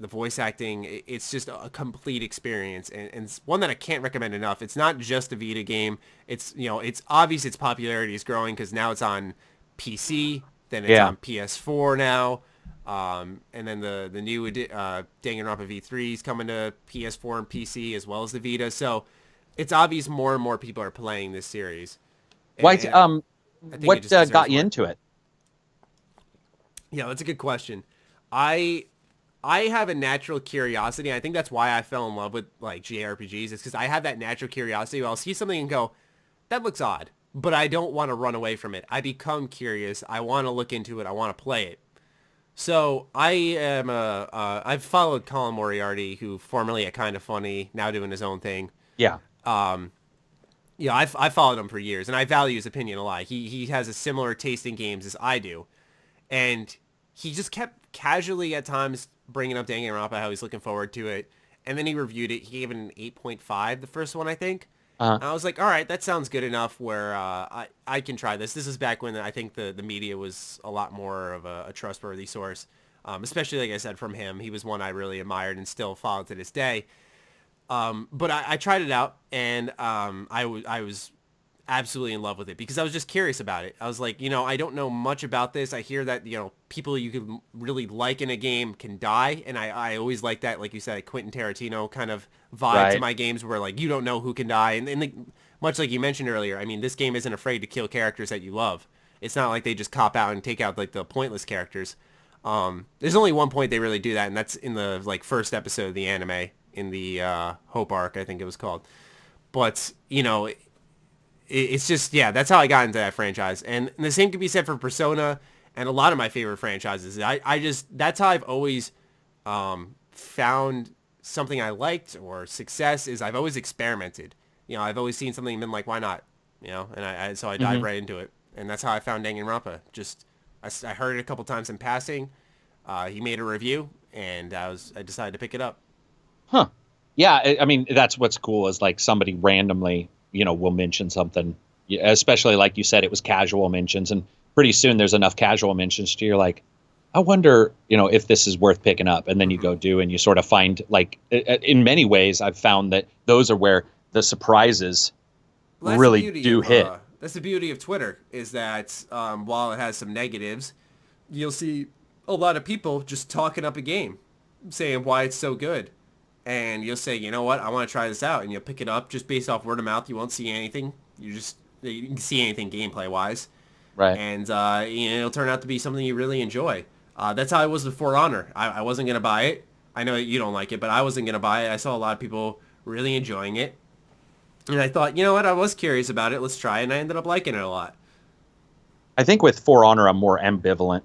the voice acting. It's just a complete experience, and it's one that I can't recommend enough. It's not just a Vita game. It's it's obvious its popularity is growing because now it's on PC, then it's on PS4 now, and then the new Danganronpa V3 is coming to PS4 and PC as well as the Vita. So it's obvious more and more people are playing this series. Why? What got you more. into it? Yeah, that's a good question. I have a natural curiosity. I think that's why I fell in love with like JRPGs, is because I have that natural curiosity. I'll see something and go, that looks odd, but I don't want to run away from it. I become curious. I want to look into it. I want to play it. So I've followed Colin Moriarty, who formerly at Kinda Funny, now doing his own thing. Yeah. I followed him for years, and I value his opinion a lot. He has a similar taste in games as I do, and he just kept casually at times bringing up Danganronpa, how he's looking forward to it, and then he reviewed it. He gave it an 8.5, the first one, I think. And I was like, all right, that sounds good enough where I can try this. This is back when I think the media was a lot more of a trustworthy source, especially, like I said, from him. He was one I really admired and still follow to this day. But I tried it out, and I was absolutely in love with it because I was just curious about it. I was like, I don't know much about this. I hear that, people you could really like in a game can die. And I always like that, like you said, Quentin Tarantino kind of vibe to my games where like, you don't know who can die. And much like you mentioned earlier, I mean, this game isn't afraid to kill characters that you love. It's not like they just cop out and take out like the pointless characters. There's only one point they really do that, and that's in the like first episode of the anime in the Hope arc, I think it was called. But, it's just, that's how I got into that franchise. And the same can be said for Persona and a lot of my favorite franchises. That's how I've always found something I liked or success is I've always experimented. I've always seen something and been like, why not? And so I dive right into it. And that's how I found Danganronpa. Just, I heard it a couple times in passing. He made a review, and I decided to pick it up. Huh. Yeah, I mean, that's what's cool is like somebody randomly, will mention something, especially like you said, it was casual mentions, and pretty soon there's enough casual mentions to you're like, I wonder, if this is worth picking up. And then you go do, and you sort of find like, in many ways, I've found that those are where the surprises really do hit. That's the beauty of Twitter is that while it has some negatives, you'll see a lot of people just talking up a game, saying why it's so good. And you'll say, you know what, I want to try this out. And you'll pick it up just based off word of mouth. You won't see anything. You can see anything gameplay-wise. Right. And it'll turn out to be something you really enjoy. That's how I was with For Honor. I wasn't going to buy it. I know you don't like it, but I wasn't going to buy it. I saw a lot of people really enjoying it. And I thought, you know what, I was curious about it. Let's try it. And I ended up liking it a lot. I think with For Honor, I'm more ambivalent,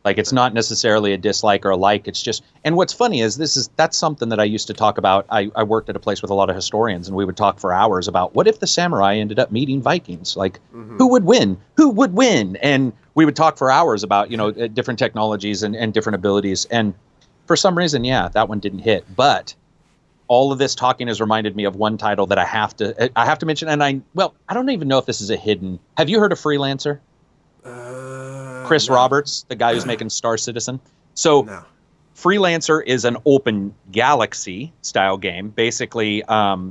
Like, it's not necessarily a dislike or a like. It's just, and what's funny is that's something that I used to talk about. I worked at a place with a lot of historians, and we would talk for hours about what if the samurai ended up meeting Vikings? Like, who would win? Who would win? And we would talk for hours about, different technologies and different abilities. And for some reason, yeah, that one didn't hit. But all of this talking has reminded me of one title that I have to mention. And I don't even know if this is a hidden. Have you heard of Freelancer? Chris No. Roberts, the guy who's making Star Citizen. So No. Freelancer is an open galaxy style game. Basically,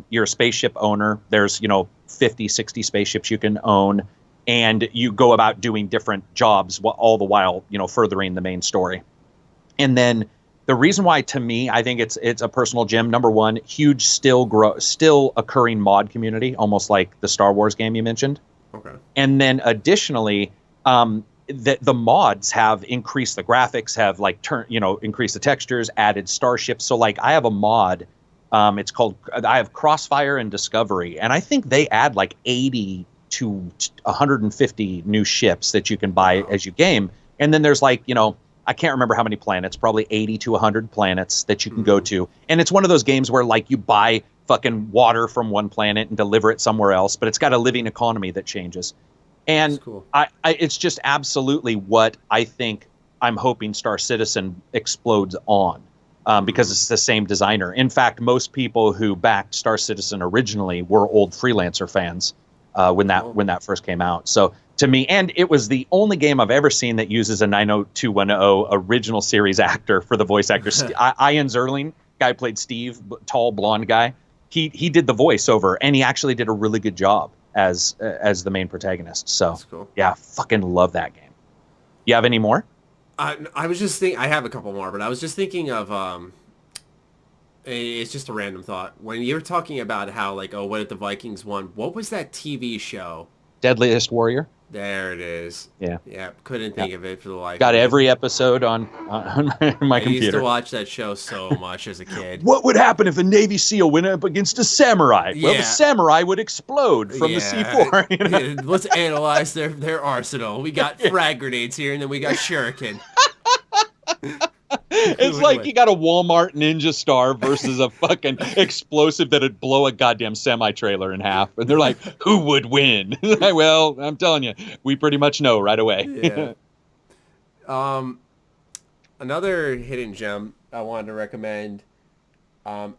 you're a spaceship owner. There's, 50, 60 spaceships you can own. And you go about doing different jobs all the while, furthering the main story. And then the reason why, to me, I think it's a personal gem. Number one, huge still occurring mod community, almost like the Star Wars game you mentioned. Okay. And then additionally, the mods have increased the graphics, have increased the textures, added starships. So like I have a mod, it's called, I have Crossfire and Discovery, and I think they add like 80 to 150 new ships that you can buy as you game. And then there's like, I can't remember how many planets, probably 80 to 100 planets that you can go to. And it's one of those games where like you buy fucking water from one planet and deliver it somewhere else, but it's got a living economy that changes. And cool. It's just absolutely what I think I'm hoping Star Citizen explodes on, because it's the same designer. In fact, most people who backed Star Citizen originally were old Freelancer fans when that first came out. So to me, and it was the only game I've ever seen that uses a 90210 original series actor for the voice actor. Ian Zerling, guy who played Steve, tall blonde guy. He did the voiceover, and he actually did a really good job as the main protagonist. So cool. Yeah, fucking love that game. You have any more? I was just thinking, I have a couple more, but I was just thinking of it's just a random thought. When you were talking about how like, oh, what if the Vikings won? What was that TV show? Deadliest Warrior. There it is. Yeah. Yeah. Couldn't think of it for the life. Got every episode on my computer. I used to watch that show so much as a kid. What would happen if a Navy SEAL went up against a samurai? Yeah. Well, the samurai would explode from the C4. Let's analyze their arsenal. We got frag grenades here, and then we got shuriken. It's like you got a Walmart Ninja Star versus a fucking explosive that'd blow a goddamn semi-trailer in half. And they're like, who would win? Well, I'm telling you, we pretty much know right away. Yeah. Another hidden gem I wanted to recommend. I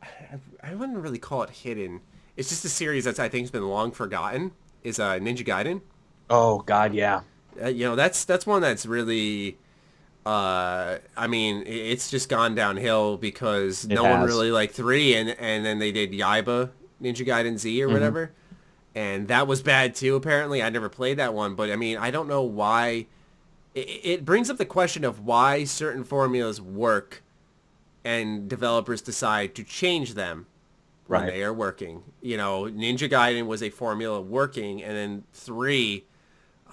wouldn't really call it hidden. It's just a series that I think has been long forgotten. Is Ninja Gaiden. Oh God, yeah. That's one that's really. I mean, it's just gone downhill because no one really liked 3, and then they did Yaiba Ninja Gaiden Z or whatever, and that was bad too. Apparently, I never played that one, but I mean, I don't know why. It brings up the question of why certain formulas work, and developers decide to change them when they are working. Ninja Gaiden was a formula working, and then 3.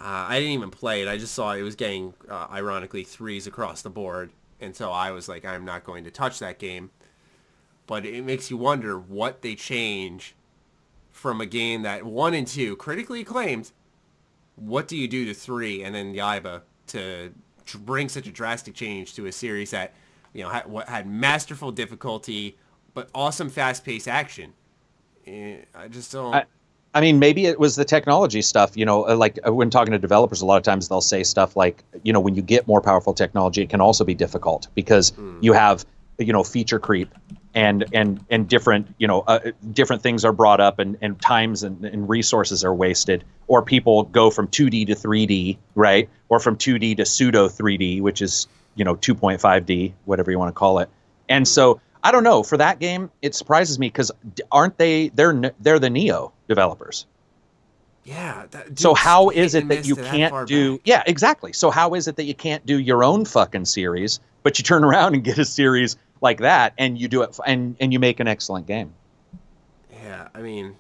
I didn't even play it. I just saw it was getting, ironically, 3s across the board. And so I was like, I'm not going to touch that game. But it makes you wonder what they change from a game that 1 and 2, critically acclaimed. What do you do to 3 and then Yaiba to bring such a drastic change to a series that, had masterful difficulty, but awesome fast-paced action? I just don't... I mean, maybe it was the technology stuff, like when talking to developers, a lot of times they'll say stuff like, when you get more powerful technology, it can also be difficult because you have, feature creep and different, different things are brought up and times and resources are wasted, or people go from 2D to 3D, right? Or from 2D to pseudo 3D, which is, 2.5D, whatever you want to call it. And so I don't know. For that game, it surprises me because aren't they? They're the Neo developers. Yeah. So how is it that you can't do? Back. Yeah, exactly. So how is it that you can't do your own fucking series, but you turn around and get a series like that, and you do it, and you make an excellent game? Yeah, I mean,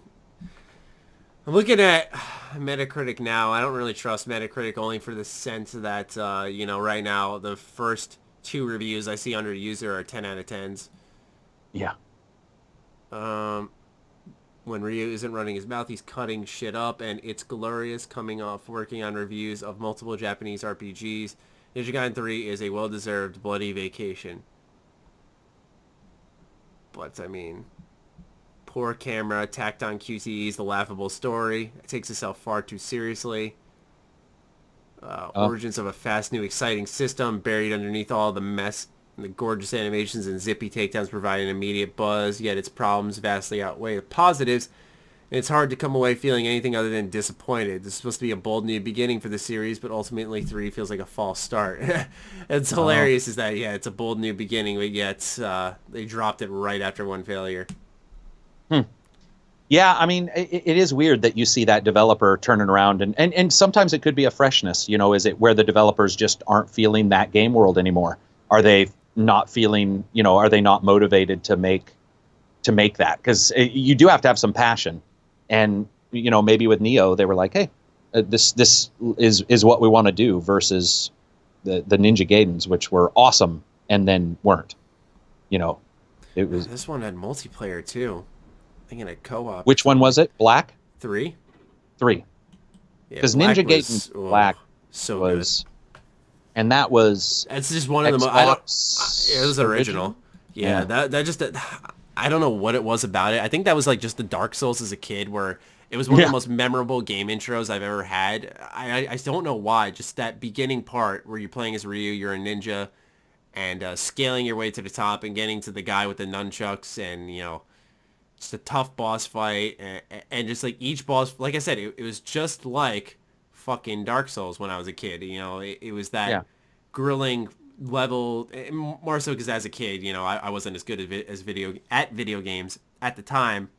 I'm looking at Metacritic now. I don't really trust Metacritic only for the sense that right now the first 2 reviews I see under user are 10 out of 10s. Yeah. When Ryu isn't running his mouth, he's cutting shit up, and it's glorious coming off working on reviews of multiple Japanese RPGs. Ninja Gaiden 3 is a well-deserved bloody vacation. But, I mean, poor camera, tacked on QTEs, the laughable story. It takes itself far too seriously. Origins of a fast, new, exciting system buried underneath all the mess. And the gorgeous animations and zippy takedowns provide an immediate buzz, yet its problems vastly outweigh the positives. And it's hard to come away feeling anything other than disappointed. This is supposed to be a bold new beginning for the series, but ultimately 3 feels like a false start. It's hilarious is that, yeah, it's a bold new beginning, but yet they dropped it right after one failure. Yeah, I mean, it is weird that you see that developer turning around, and sometimes it could be a freshness. Is it where the developers just aren't feeling that game world anymore? Are they not feeling, are they not motivated to make that? Because you do have to have some passion. And, maybe with Neo, they were like, hey, this is what we want to do versus the Ninja Gaidens, which were awesome and then weren't. It was. This one had multiplayer, too. I think in a co-op. Which one was it? Black? 3? 3. Because Ninja Gaiden Black so was... Good. And that was... It's just one of the... It was original. Yeah, that just... I don't know what it was about it. I think that was like just the Dark Souls as a kid, where it was one of the most memorable game intros I've ever had. I don't know why. Just that beginning part where you're playing as Ryu, you're a ninja, and scaling your way to the top and getting to the guy with the nunchucks, and just a tough boss fight, and just like each boss, like I said, it was just like fucking Dark Souls when I was a kid. It was that grilling level, more so because as a kid, I wasn't as good as video games at the time,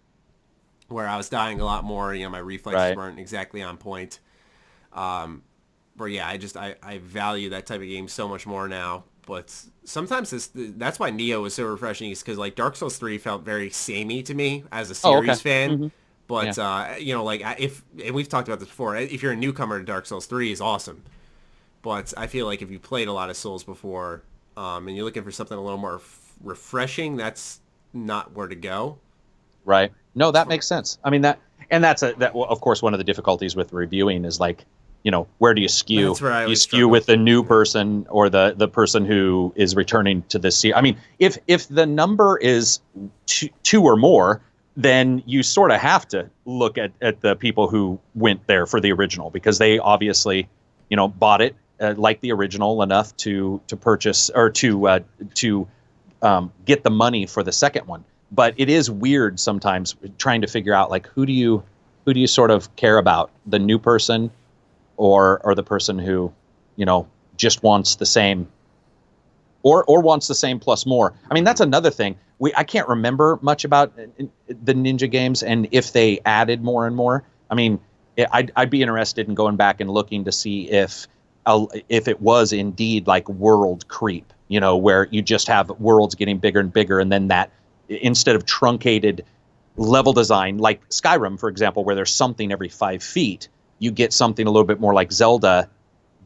where I was dying a lot more. My reflexes weren't exactly on point. But yeah, I value that type of game so much more now. But sometimes that's why Neo was so refreshing, is because like Dark Souls 3 felt very samey to me as a series fan. Mm-hmm. But like and we've talked about this before, if you're a newcomer to Dark Souls 3 is awesome. But I feel like if you played a lot of Souls before, and you're looking for something a little more refreshing, that's not where to go. Right. No, that makes sense. I mean, that's of course one of the difficulties with reviewing is like, where do you skew? That's where you skew with the new person or the person who is returning to the series. I mean, if the number is two or more, then you sort of have to look at the people who went there for the original, because they obviously, bought it like the original enough to purchase or to get the money for the second one. But it is weird sometimes trying to figure out like who do you sort of care about, the new person or the person who, just wants the same or wants the same plus more. I mean, that's another thing. I can't remember much about the Ninja games and if they added more and more. I mean, I'd be interested in going back and looking to see if it was indeed like world creep, where you just have worlds getting bigger and bigger, and then that instead of truncated level design like Skyrim, for example, where there's something every 5 feet, you get something a little bit more like Zelda,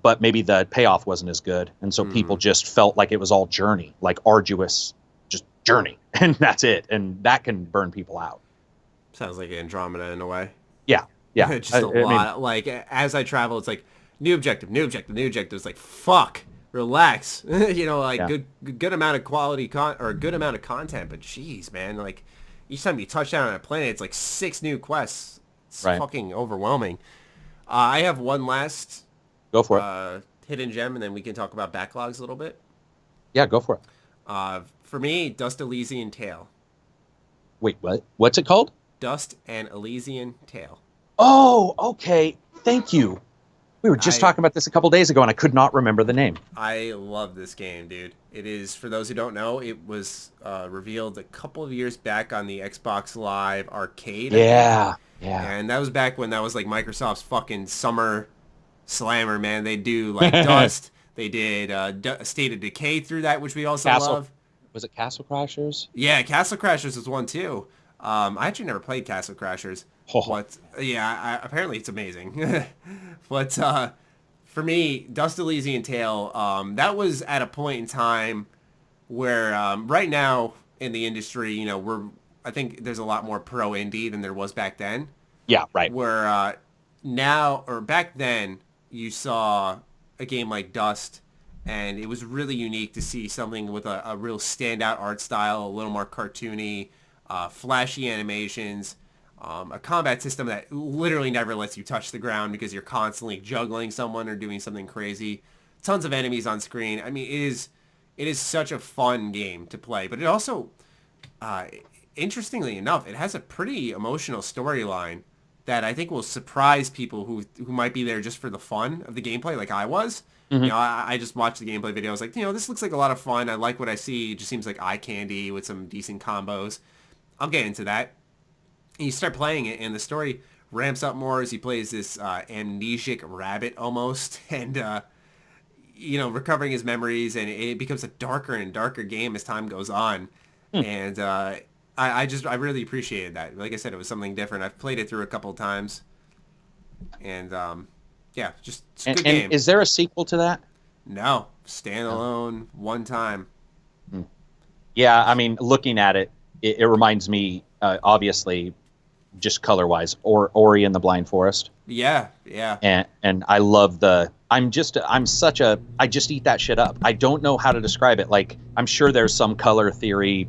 but maybe the payoff wasn't as good. And so people just felt like it was all journey, like arduous, just journey. And that's it. And that can burn people out. Sounds like Andromeda in a way. Yeah. Yeah. Just a lot. Like, as I travel, it's like, new objective. It's like, fuck, relax. Good amount of quality good amount of content. But jeez, man, like, each time you touch down on a planet, it's like 6 new quests. It's fucking overwhelming. I have one last go for it. Hidden gem, and then we can talk about backlogs a little bit. Yeah, go for it. For me, Dust Elysian Tale. Wait, what? What's it called? Dust and Elysian Tale. Oh, okay. Thank you. We were just talking about this a couple days ago, and I could not remember the name. I love this game, dude. It is, for those who don't know, it was revealed a couple of years back on the Xbox Live Arcade. Yeah. And that was back when that was like Microsoft's fucking summer slammer, man. They do like Dust. They did State of Decay through that, which we also love. Was it Castle Crashers? Yeah, Castle Crashers was one too. I actually never played Castle Crashers. But yeah, apparently it's amazing. But for me, Dust Elysian Tale, that was at a point in time where right now in the industry, I think there's a lot more pro indie than there was back then. Yeah, right. Where now, or back then, you saw a game like Dust, and it was really unique to see something with a real standout art style, a little more cartoony, flashy animations. a combat system that literally never lets you touch the ground because you're constantly juggling someone or doing something crazy. Tons of enemies on screen. I mean, it is such a fun game to play, but it also, interestingly enough, it has a pretty emotional storyline that I think will surprise people who might be there just for the fun of the gameplay, like I was. Mm-hmm. You know, I just watched the gameplay video. I was like, you know, this looks like a lot of fun. I like what I see. It just seems like eye candy with some decent combos. I'll get into that. And you start playing it, and the story ramps up more as he plays this amnesic rabbit almost, and you know, recovering his memories, and it becomes a darker and darker game as time goes on. And I really appreciated that. Like I said, it was something different. I've played it through a couple of times, and yeah, just it's a good game. And is there a sequel to that? No, standalone, one time. Yeah, I mean, looking at it, it reminds me, obviously, just color-wise, Ori and the Blind Forest. Yeah. And I love I just eat that shit up. I don't know how to describe it. Like, I'm sure there's some color theory,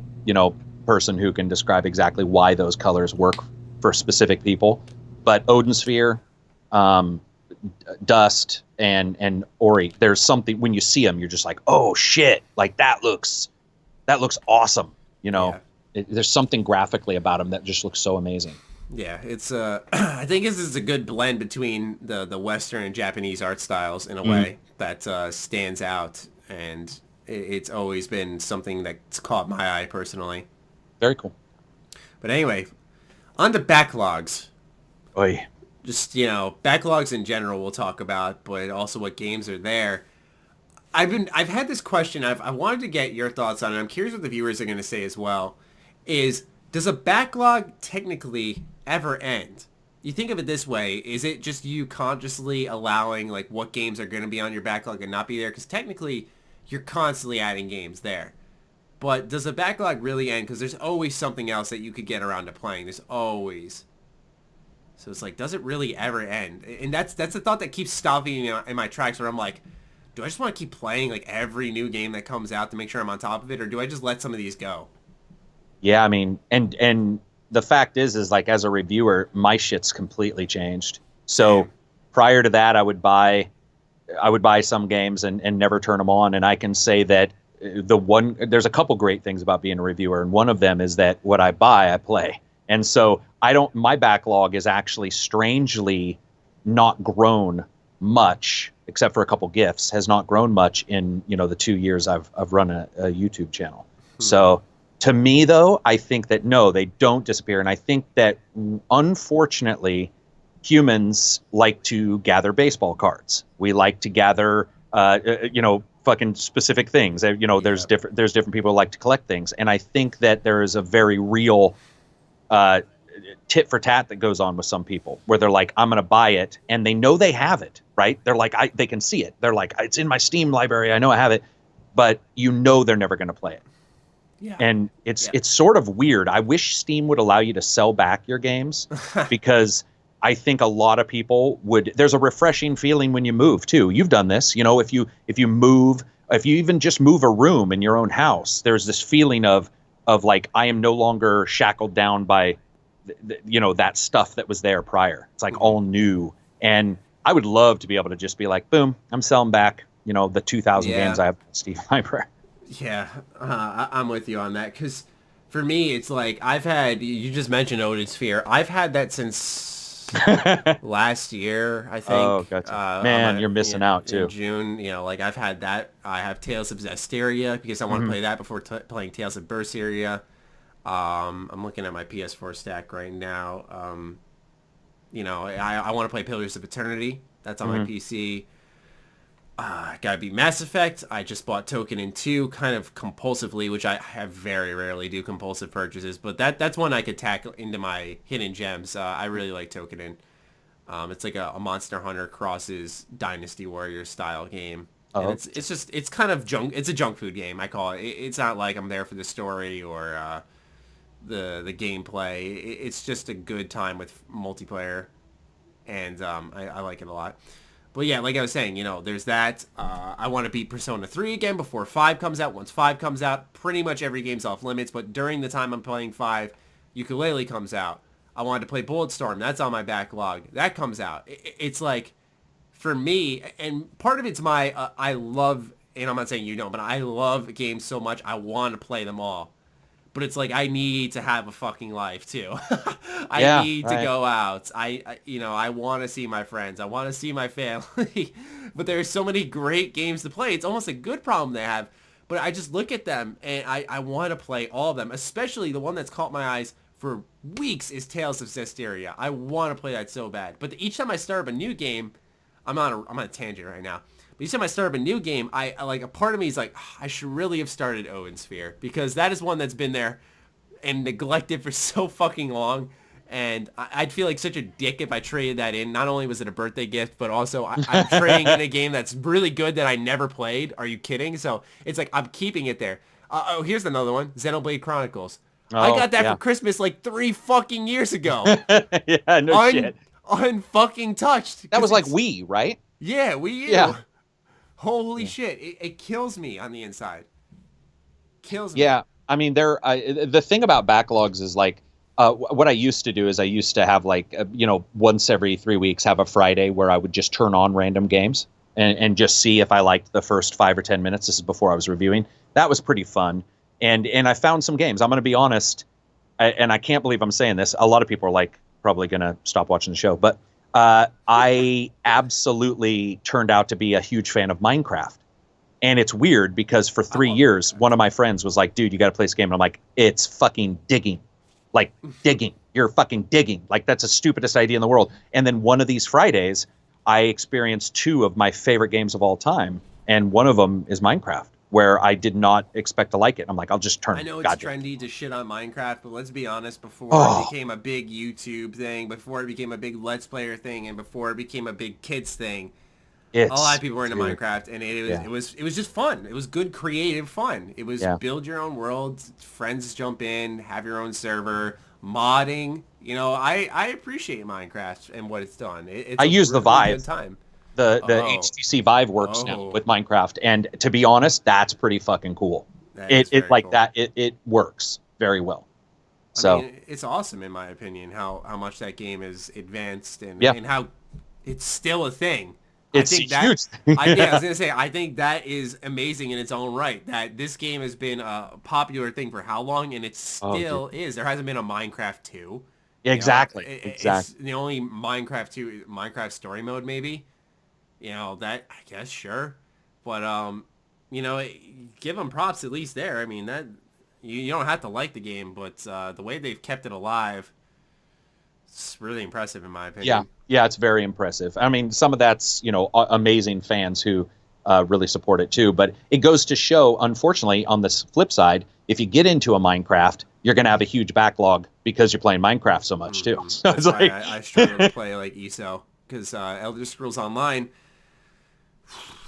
person who can describe exactly why those colors work for specific people. But Odin Sphere, Dust, and Ori, there's something, when you see them, you're just like, oh shit, like that looks awesome. Yeah. There's something graphically about them that just looks so amazing. Yeah, it's I think this is a good blend between the Western and Japanese art styles in a way that stands out, and it's always been something that's caught my eye personally. Very cool. But anyway, on to backlogs. Oy. Just, backlogs in general we'll talk about, but also what games are there. I've had this question. I wanted to get your thoughts on it. I'm curious what the viewers are going to say as well. Does a backlog technically ever end? You think of it this way: is it just you consciously allowing like what games are going to be on your backlog and not be there? Because technically, you're constantly adding games there. But does a backlog really end? Because there's always something else that you could get around to playing. There's always. So it's like, does it really ever end? And that's the thought that keeps stopping me in my tracks, where I'm like, do I just want to keep playing like every new game that comes out to make sure I'm on top of it, or do I just let some of these go? Yeah, I mean, and the fact is like, as a reviewer, my shit's completely changed. So prior to that, I would buy some games and never turn them on. And I can say that there's a couple great things about being a reviewer. And one of them is that what I buy, I play. And so my backlog is actually strangely not grown much, except for a couple GIFs, has not grown much in, the 2 years I've run a YouTube channel. So to me, though, I think that no, they don't disappear. And I think that, unfortunately, humans like to gather baseball cards. We like to gather, fucking specific things. There's different people who like to collect things. And I think that there is a very real tit for tat that goes on with some people, where they're like, I'm going to buy it, and they know they have it, right? They're like, they can see it. They're like, it's in my Steam library. I know I have it, but they're never going to play it. Yeah. And it's sort of weird. I wish Steam would allow you to sell back your games, because I think a lot of people would. There's a refreshing feeling when you move too. You've done this, if you even just move a room in your own house, there's this feeling of like, I am no longer shackled down by that stuff that was there prior. It's like all new. And I would love to be able to just be like, boom, I'm selling back, the 2,000 games I have in the Steam library. Yeah, I'm with you on that, because for me, it's like, you just mentioned Odin Sphere. I've had that since last year, I think. Oh, gotcha. Man, you're missing out, too. In June, I've had that. I have Tales of Zestiria, because I want to play that before playing Tales of Berseria. I'm looking at my PS4 stack right now. I want to play Pillars of Eternity. That's on my PC. Gotta be Mass Effect. I just bought Token 2 kind of compulsively, which I have very rarely do compulsive purchases, but that's one I could tackle into my hidden gems. I really like Token. It's like a Monster Hunter crosses Dynasty Warriors style game. And it's kind of junk. It's a junk food game, I call it. It's not like I'm there for the story or the gameplay. It's just a good time with multiplayer, and I like it a lot. But yeah, like I was saying, there's that. I want to beat Persona 3 again before 5 comes out. Once 5 comes out, pretty much every game's off limits. But during the time I'm playing 5, Yooka-Laylee comes out. I wanted to play Bulletstorm. That's on my backlog. That comes out. It's like, for me, and part of it's I love, and I'm not saying you don't, but I love games so much, I want to play them all. But it's like, I need to have a fucking life too. I need to go out. I want to see my friends. I want to see my family. But there's so many great games to play. It's almost a good problem they have. But I just look at them and I want to play all of them. Especially the one that's caught my eyes for weeks is Tales of Zestiria. I want to play that so bad. But each time I start up a new game, I'm on a tangent right now. But each time I start up a new game, I like, a part of me is like, I should really have started Odin Sphere, because that is one that's been there and neglected for so fucking long. And I'd feel like such a dick if I traded that in. Not only was it a birthday gift, but also I'm trading in a game that's really good that I never played. Are you kidding? So it's like, I'm keeping it there. Here's another one, Xenoblade Chronicles. I got that for Christmas like 3 fucking years ago. Yeah, no shit. Unfucking touched. That was like Wii, right? Yeah, Wii U. Yeah. Holy shit. It kills me on the inside. Kills me. Yeah. I mean, the thing about backlogs is like, what I used to do is I used to have like, once every 3 weeks, have a Friday where I would just turn on random games and just see if I liked the first 5 or 10 minutes. This is before I was reviewing. That was pretty fun. And I found some games. I'm going to be honest, and I can't believe I'm saying this. A lot of people are like probably going to stop watching the show, but I absolutely turned out to be a huge fan of Minecraft. And it's weird because for 3 years, one of my friends was like, dude, you got to play this game. And I'm like, it's fucking digging. Like, digging. You're fucking digging. Like, that's the stupidest idea in the world. And then one of these Fridays, I experienced 2 of my favorite games of all time. And one of them is Minecraft, where I did not expect to like it. I'm like, I'll just turn it. I know it's trendy to shit on Minecraft, but let's be honest, before it became a big YouTube thing, before it became a big Let's Player thing, and before it became a big kids thing, a lot of people were into Minecraft, and it was just fun. It was good, creative fun. It was build your own world, friends jump in, have your own server, modding. I appreciate Minecraft and what it's done. I use the Vive. Good time. The HTC Vive works now with Minecraft, and to be honest, that's pretty fucking cool. It works very well. So I mean, it's awesome in my opinion how much that game is advanced and how it's still a thing. It's huge. I was gonna say, I think that is amazing in its own right. That this game has been a popular thing for how long, and it still is. There hasn't been a Minecraft 2. Exactly. It's the only Minecraft 2, Minecraft story mode maybe. That, I guess, sure. But, give them props at least there. I mean, that you don't have to like the game, but the way they've kept it alive, it's really impressive in my opinion. Yeah, it's very impressive. I mean, some of that's, amazing fans who really support it too. But it goes to show, unfortunately, on this flip side, if you get into a Minecraft, you're going to have a huge backlog because you're playing Minecraft so much too. So that's why I struggle to play like ESO, because Elder Scrolls Online,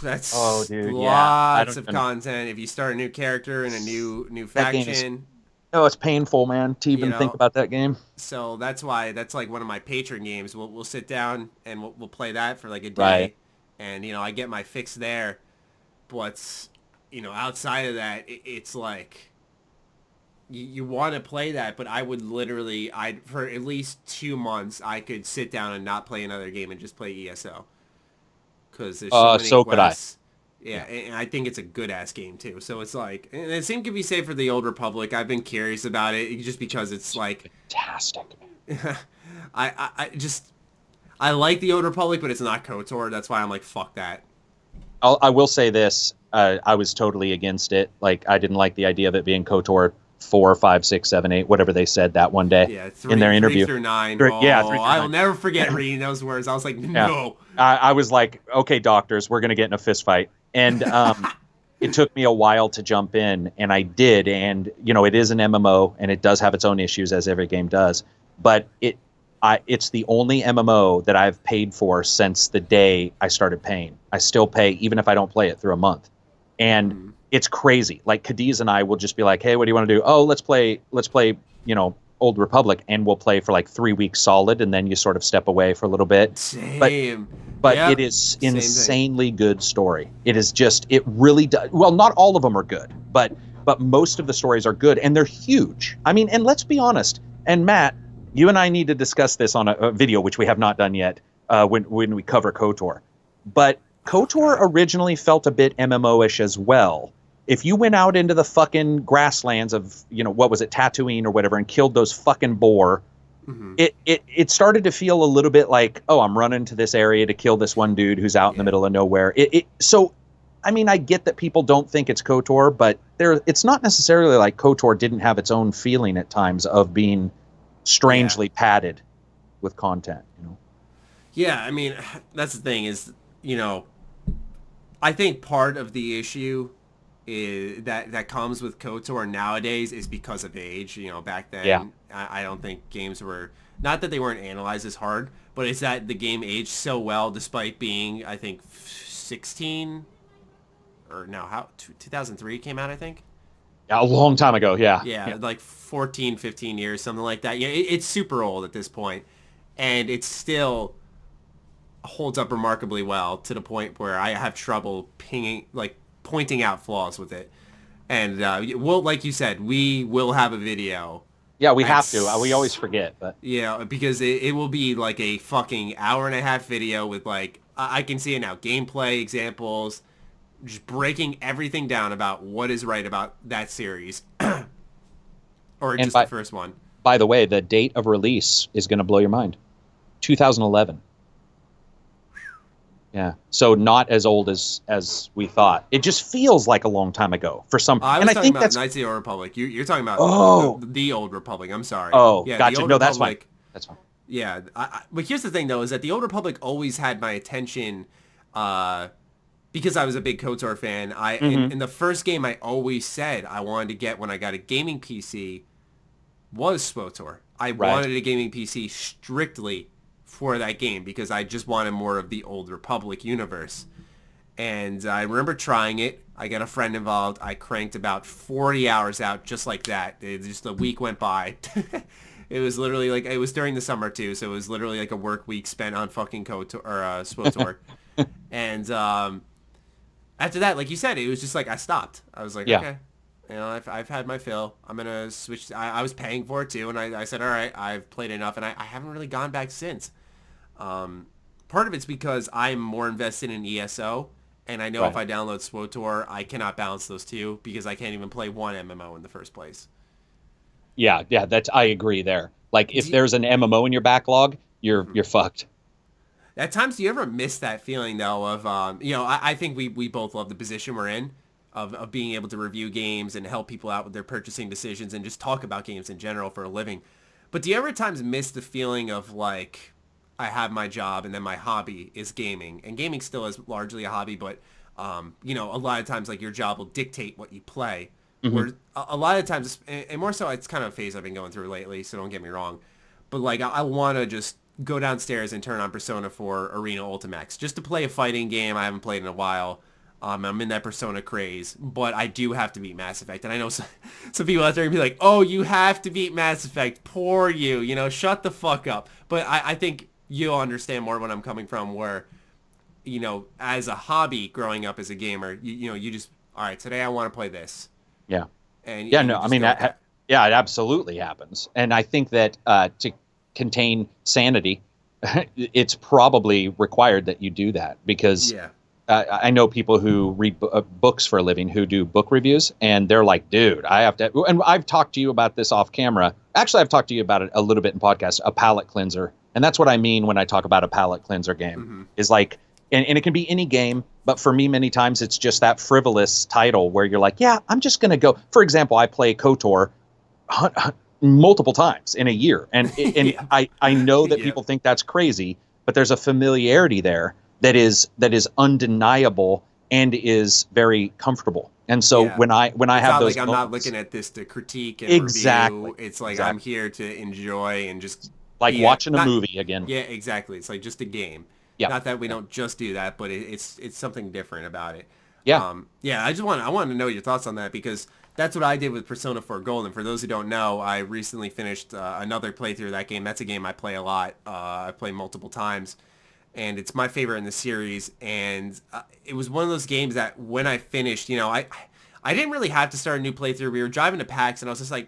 that's lots of content. If you start a new character and a new faction, it's painful, man, to even think about that game. So that's why that's like one of my patron games. We'll sit down and we'll play that for like a day, and I get my fix there. But outside of that, it's like you want to play that, but I would literally, for at least 2 months, I could sit down and not play another game and just play ESO. Because there's so many quests. Yeah, and I think it's a good-ass game, too. So it's like, and the same could be said for the Old Republic. I've been curious about it just because it's like... Fantastic. I like the Old Republic, but it's not KOTOR. That's why I'm like, fuck that. I will say this. I was totally against it. Like, I didn't like the idea of it being KOTOR 4, 5, 6, 7, 8, whatever they said that one day in their interview. 3 through 9. 3 through 9. I'll never forget reading those words. I was like, no. I was like, okay, doctors, we're going to get in a fist fight. And it took me a while to jump in, and I did. And, it is an MMO, and it does have its own issues, as every game does. But it's the only MMO that I've paid for since the day I started paying. I still pay, even if I don't play it through a month. And it's crazy. Like, Cadiz and I will just be like, hey, what do you want to do? Oh, let's play, Old Republic, and we'll play for like 3 weeks solid, and then you sort of step away for a little bit. Same. But it is insanely good story. It is just, it really does. Well, not all of them are good, but most of the stories are good, and they're huge. I mean, and let's be honest. And Matt, You and I need to discuss this on a video, which we have not done yet, when we cover KOTOR. But KOTOR originally felt a bit MMO-ish as well. If you went out into the fucking grasslands of, what was it, Tatooine or whatever, and killed those fucking boar, it started to feel a little bit like, oh, I'm running to this area to kill this one dude who's out in the middle of nowhere. So, I mean, I get that people don't think it's KOTOR, but it's not necessarily like KOTOR didn't have its own feeling at times of being strangely padded with content, Yeah, I mean, that's the thing is, I think part of the issue is that comes with KOTOR nowadays is because of age. Back then, I don't think games were, not that they weren't analyzed as hard, but it's that the game aged so well despite being, I think, 16, or no, 2003 came out, I think. A long time ago, yeah. Yeah, like 14, 15 years, something like that. Yeah, it's super old at this point, and it still holds up remarkably well to the point where I have trouble pointing out flaws with it. And like you said, we will have a video. Yeah, we have to. We always forget, but because it will be like a fucking hour and a half video with I can see it now, gameplay examples, just breaking everything down about what is right about that series. Or just the first one. By the way, the date of release is going to blow your mind. 2011. Yeah, so not as old as we thought. It just feels like a long time ago for some. I was talking about Knights of the Old Republic. You're talking about the Old Republic. I'm sorry. Oh, yeah, gotcha. No, that's fine. That's fine. Yeah, but here's the thing though: is that the Old Republic always had my attention, because I was a big KOTOR fan. In the first game, I always said I wanted to get when I got a gaming PC was SWTOR. I wanted a gaming PC strictly for that game because I just wanted more of the Old Republic universe. And I remember trying it. I got a friend involved. I cranked about 40 hours out just like that. Just a week went by. It was literally it was during the summer too, so it was literally like a work week spent on fucking KOTOR or SWTOR. And after that, like you said, it was just I stopped. I was like, okay, I've had my fill. I'm gonna switch. I was paying for it too, and I said, all right, I've played enough, and I haven't really gone back since. Part of it's because I'm more invested in ESO, and I know if I download SWTOR, I cannot balance those two because I can't even play one MMO in the first place. Yeah, I agree there. If there's an MMO in your backlog, you're fucked. At times, do you ever miss that feeling though of I think we both love the position we're in of being able to review games and help people out with their purchasing decisions and just talk about games in general for a living. But do you ever at times miss the feeling of I have my job and then my hobby is gaming, and gaming still is largely a hobby, but a lot of times your job will dictate what you play. Where a lot of times, and more so, it's kind of a phase I've been going through lately, so don't get me wrong, but I want to just go downstairs and turn on Persona 4 Arena Ultimax just to play a fighting game I haven't played in a while. I'm in that Persona craze, but I do have to beat Mass Effect, and I know some people out there can be like, oh, you have to beat Mass Effect, poor you, shut the fuck up. But I think you'll understand more when I'm coming from, where, as a hobby growing up as a gamer, you just, all right, today I want to play this. Yeah. And it absolutely happens. And I think that to contain sanity, it's probably required that you do that because I know people who read books for a living who do book reviews, and they're like, dude, I have to, and I've talked to you about this off camera. Actually, I've talked to you about it a little bit in podcast, a palate cleanser. And that's what I mean when I talk about a palate cleanser game is and it can be any game, but for me, many times it's just that frivolous title where you're like, yeah, I'm just going to go. For example, I play KOTOR multiple times in a year. And I know that people think that's crazy, but there's a familiarity there that is undeniable and is very comfortable. And so when I have those, I'm not looking at this to critique and review. It's I'm here to enjoy and just watching a movie again. Yeah, exactly. It's just a game. Yeah. Not that we don't just do that, but it's something different about it. Yeah. I wanted to know your thoughts on that because that's what I did with Persona 4 Golden. For those who don't know, I recently finished another playthrough of that game. That's a game I play a lot. I play multiple times, and it's my favorite in the series. And it was one of those games that when I finished, I didn't really have to start a new playthrough. We were driving to PAX, and I was just I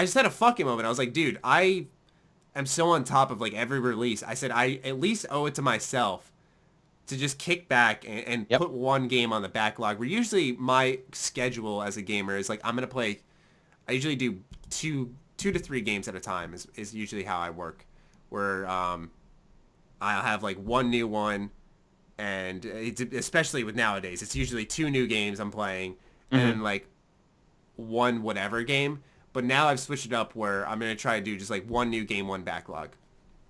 just had a fucking moment. I was like, dude, I am so on top of like every release. I said I at least owe it to myself to just kick back and Yep. put one game on the backlog. Where usually my schedule as a gamer is like I'm gonna play. I usually do two to three games at a time is usually how I work. Where I'll have like one new one, and it's, especially with nowadays, it's usually 2 new games I'm playing, and then like one whatever game. But now I've switched it up where I'm gonna try to do just like one new game, one backlog,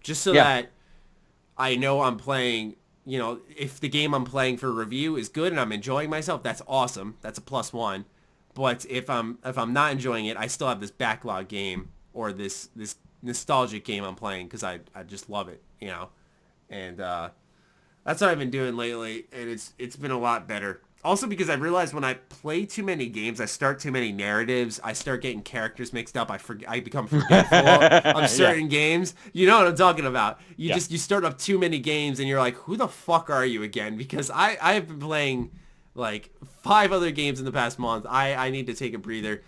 just so that I know I'm playing. You know, if the game I'm playing for review is good and I'm enjoying myself, that's awesome. That's a +1. But if I'm not enjoying it, I still have this backlog game or this nostalgic game I'm playing because I just love it, you know. And that's what I've been doing lately, and it's been a lot better. Also because I realized when I play too many games, I start too many narratives. I start getting characters mixed up. I become forgetful of certain games. You know what I'm talking about. You start up too many games, and you're like, who the fuck are you again? Because I've been playing like 5 other games in the past month. I need to take a breather.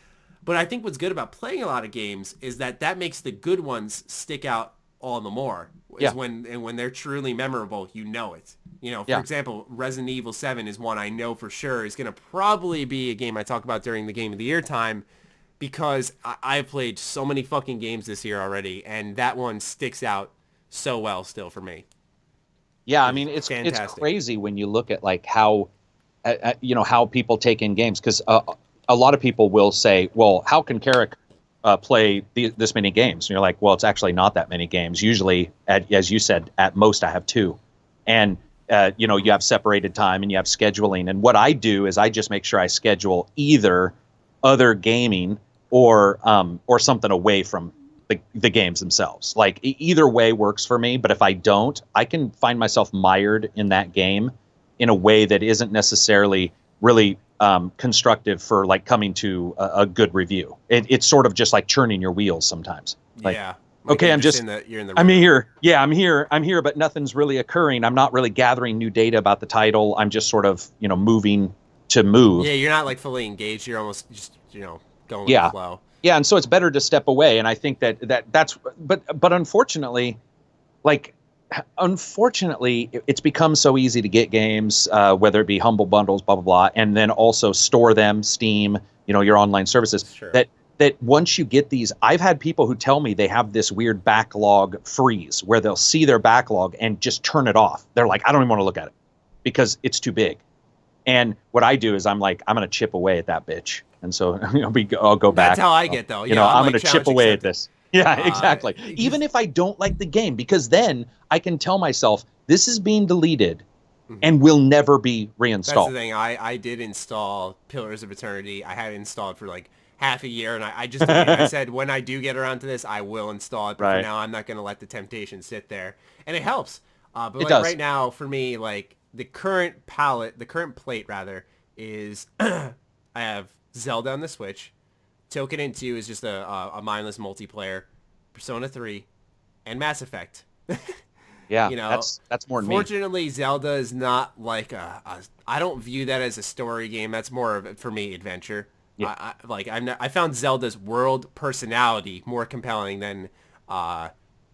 But I think what's good about playing a lot of games is that makes the good ones stick out all the more. When they're truly memorable, you know it. You know, for example, Resident Evil 7 is one I know for sure is going to probably be a game I talk about during the Game of the Year time because I've played so many fucking games this year already, and that one sticks out so well still for me. Yeah, I mean, it's crazy when you look at like how, how people take in games, because a lot of people will say, well, how can Karak play this many games? And you're like, well, it's actually not that many games. Usually, as you said, at most I have 2. And, you have separated time and you have scheduling. And what I do is I just make sure I schedule either other gaming or something away from the games themselves. Like either way works for me. But if I don't, I can find myself mired in that game in a way that isn't necessarily really constructive for like coming to a good review. It's sort of just like churning your wheels sometimes. Like, yeah. Okay, I'm here. Yeah, I'm here, but nothing's really occurring. I'm not really gathering new data about the title. I'm just sort of, moving to move. Yeah, you're not like fully engaged. You're almost just, going with the flow. Yeah, and so it's better to step away. And I think that's, but unfortunately, it's become so easy to get games, whether it be Humble Bundles, blah, blah, blah, and then also store them, Steam, your online services, sure. that once you get these, I've had people who tell me they have this weird backlog freeze where they'll see their backlog and just turn it off. They're like, I don't even want to look at it because it's too big. And what I do is I'm like, I'm going to chip away at that bitch. And so I'll go back. That's how I get though. I'm going to chip away at this. Yeah, exactly. Even if I don't like the game, because then I can tell myself this is being deleted and will never be reinstalled. That's the thing. I did install Pillars of Eternity. I had it installed for like half a year, and I just I said when I do get around to this, I will install it. But for now, I'm not going to let the temptation sit there, and it helps. But it does. Right now, for me, like the current plate rather is I have Zelda on the Switch. Token 2 is just a mindless multiplayer, Persona 3, and Mass Effect. Yeah, that's more than me. Fortunately, Zelda is not like I don't view that as a story game. That's more of, for me, adventure. Yeah. I found Zelda's world personality more compelling than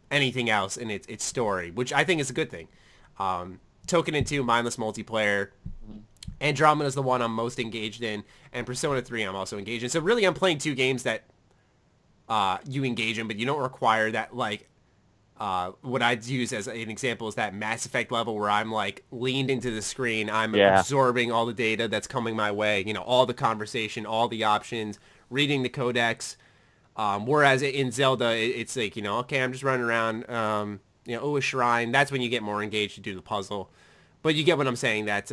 anything else in its story, which I think is a good thing. Token 2, mindless multiplayer. Andromeda is the one I'm most engaged in, and Persona 3 I'm also engaged in. So really I'm playing 2 games that you engage in, but you don't require that, like, what I'd use as an example is that Mass Effect level where I'm, like, leaned into the screen. I'm absorbing all the data that's coming my way, all the conversation, all the options, reading the codex. Whereas in Zelda, it's like, okay, I'm just running around, a shrine. That's when you get more engaged to do the puzzle. But you get what I'm saying, that...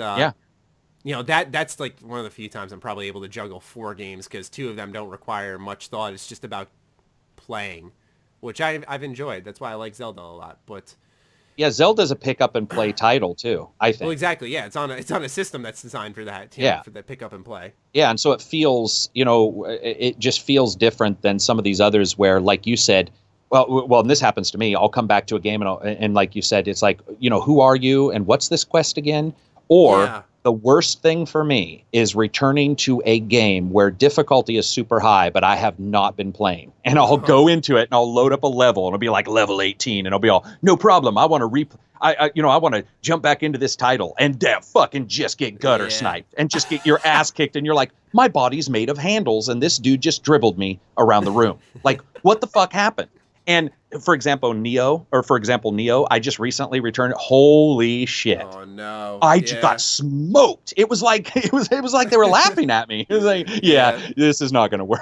that's like one of the few times I'm probably able to juggle 4 games because 2 of them don't require much thought. It's just about playing, which I've enjoyed. That's why I like Zelda a lot. But yeah, Zelda's a pick up and play title too, I think. Well, exactly. Yeah, it's on a system that's designed for that. For the pick up and play. Yeah, and so it feels, it just feels different than some of these others where, like you said. Well, and this happens to me. I'll come back to a game and like you said, it's like, who are you and what's this quest again? Or The worst thing for me is returning to a game where difficulty is super high, but I have not been playing. And I'll go into it and I'll load up a level and it'll be like level 18 and I'll be all, no problem. I want to I want to jump back into this title and fucking just get gutter sniped and just get your ass kicked. And you're like, my body's made of handles and this dude just dribbled me around the room. Like, what the fuck happened? And for example, Neo, I just recently returned. Holy shit. Oh no. I just got smoked. It was like they were laughing at me. It was like, this is not going to work.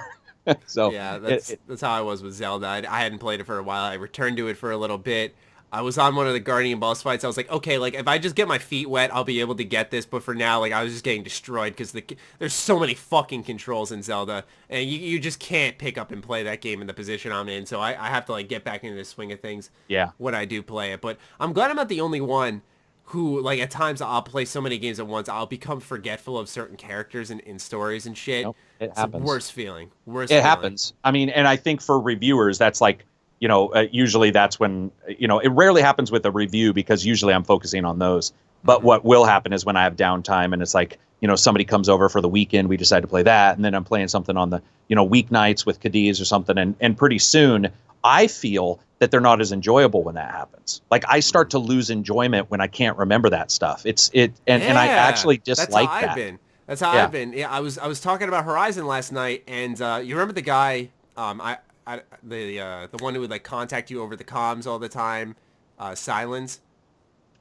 So yeah, that's how I was with Zelda. I hadn't played it for a while. I returned to it for a little bit. I was on one of the Guardian boss fights. I was like, okay, like if I just get my feet wet, I'll be able to get this. But for now, like I was just getting destroyed because there's so many fucking controls in Zelda, and you just can't pick up and play that game in the position I'm in. So I have to like get back into the swing of things. Yeah. When I do play it, but I'm glad I'm not the only one who like at times I'll play so many games at once I'll become forgetful of certain characters and stories and shit. Nope, it it's happens. The worst feeling. It happens. I mean, and I think for reviewers, that's like. Usually that's when, it rarely happens with a review because usually I'm focusing on those. But what will happen is when I have downtime and it's like, somebody comes over for the weekend, we decide to play that. And then I'm playing something on the, weeknights with Cadiz or something. And pretty soon I feel that they're not as enjoyable when that happens. Like I start to lose enjoyment when I can't remember that stuff. And I actually dislike that. That's how I've been. Yeah, I was talking about Horizon last night and you remember the guy, the one who would like contact you over the comms all the time, Silence.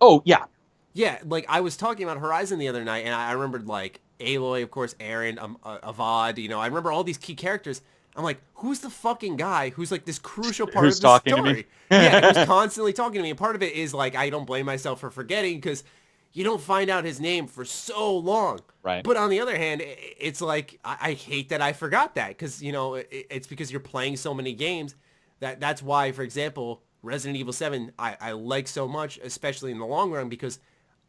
Oh yeah, yeah. Like I was talking about Horizon the other night, and I remembered like Aloy, of course, Aaron, Avad. I remember all these key characters. I'm like, who's the fucking guy who's like this crucial part of the story? To me? Yeah, who's constantly talking to me. And part of it is like I don't blame myself for forgetting because you don't find out his name for so long. Right. But on the other hand, it's like, I hate that I forgot that because, it's because you're playing so many games that's why, for example, Resident Evil 7, I like so much, especially in the long run, because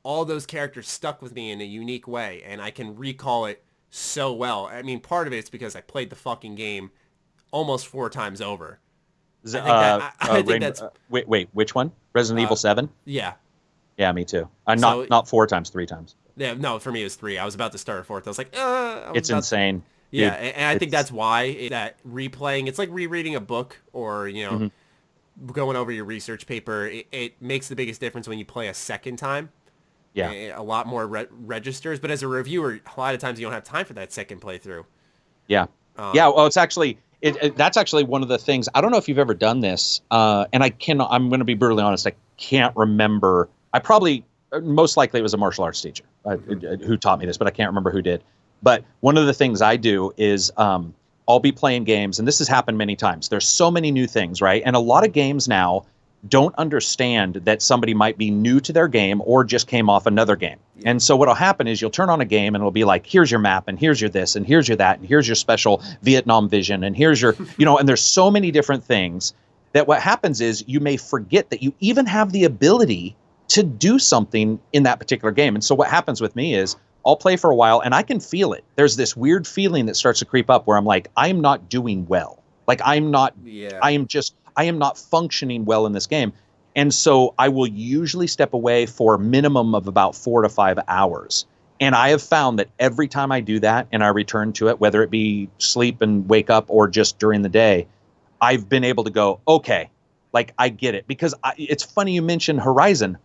all those characters stuck with me in a unique way and I can recall it so well. I mean, part of it's because I played the fucking game almost 4 times over. I think that's... Wait, which one? Resident Evil 7? Yeah. Yeah, me too. Not 4 times, 3 times. Yeah, no, for me it was 3. I was about to start a 4th. I was like, it's insane. Yeah, and I think that's why that replaying, it's like rereading a book or, going over your research paper. It makes the biggest difference when you play a second time. Yeah. A lot more registers. But as a reviewer, a lot of times you don't have time for that second playthrough. Yeah. Well, it's actually... that's actually one of the things. I don't know if you've ever done this, and I'm going to be brutally honest. I can't remember. Most likely it was a martial arts teacher who taught me this, but I can't remember who did. But one of the things I do is I'll be playing games, and this has happened many times. There's so many new things, right? And a lot of games now don't understand that somebody might be new to their game or just came off another game. Yeah. And so what'll happen is you'll turn on a game and it'll be like, here's your map, and here's your this, and here's your that, and here's your special Vietnam vision, and here's your, and there's so many different things that what happens is you may forget that you even have the ability to do something in that particular game. And so what happens with me is I'll play for a while and I can feel it. There's this weird feeling that starts to creep up where I'm like, I'm not doing well. Like I am not functioning well in this game. And so I will usually step away for a minimum of about 4 to 5 hours. And I have found that every time I do that and I return to it, whether it be sleep and wake up or just during the day, I've been able to go, okay, like I get it. Because it's funny you mentioned Horizon.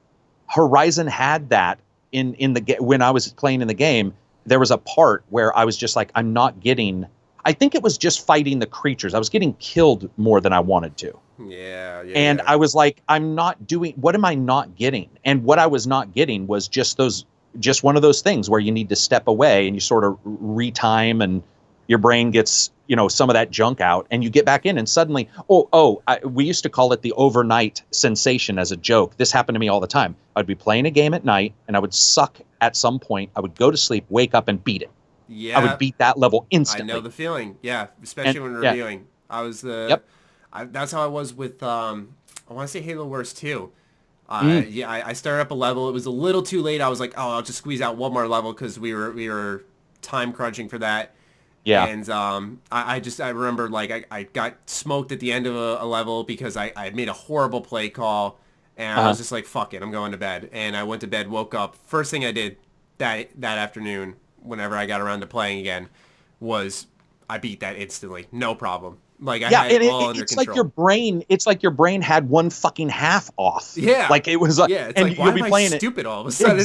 Horizon had that in the when I was playing in the game. There was a part where I was just like, I'm not getting. I think it was just fighting the creatures. I was getting killed more than I wanted to. Yeah. And I was like, I'm not doing. What am I not getting? And what I was not getting was just one of those things where you need to step away and you sort of retime and your brain gets, some of that junk out and you get back in and suddenly, we used to call it the overnight sensation as a joke. This happened to me all the time. I'd be playing a game at night and I would suck at some point. I would go to sleep, wake up and beat it. Yeah. I would beat that level instantly. I know the feeling. Yeah. Especially when reviewing. I was that's how I was with, I want to say Halo Wars 2. I started up a level. It was a little too late. I was like, I'll just squeeze out one more level because we were time crunching for that. Yeah. And I remember like I got smoked at the end of a level because I had made a horrible play call and I was just like, fuck it, I'm going to bed. And I went to bed, woke up. First thing I did, that afternoon, whenever I got around to playing again, was I beat that instantly, no problem. Like I had it all under it's control. It's like your brain had one fucking half off. Yeah. Like it was like, yeah. It's and like, why you'll be am playing I it. stupid all of a sudden?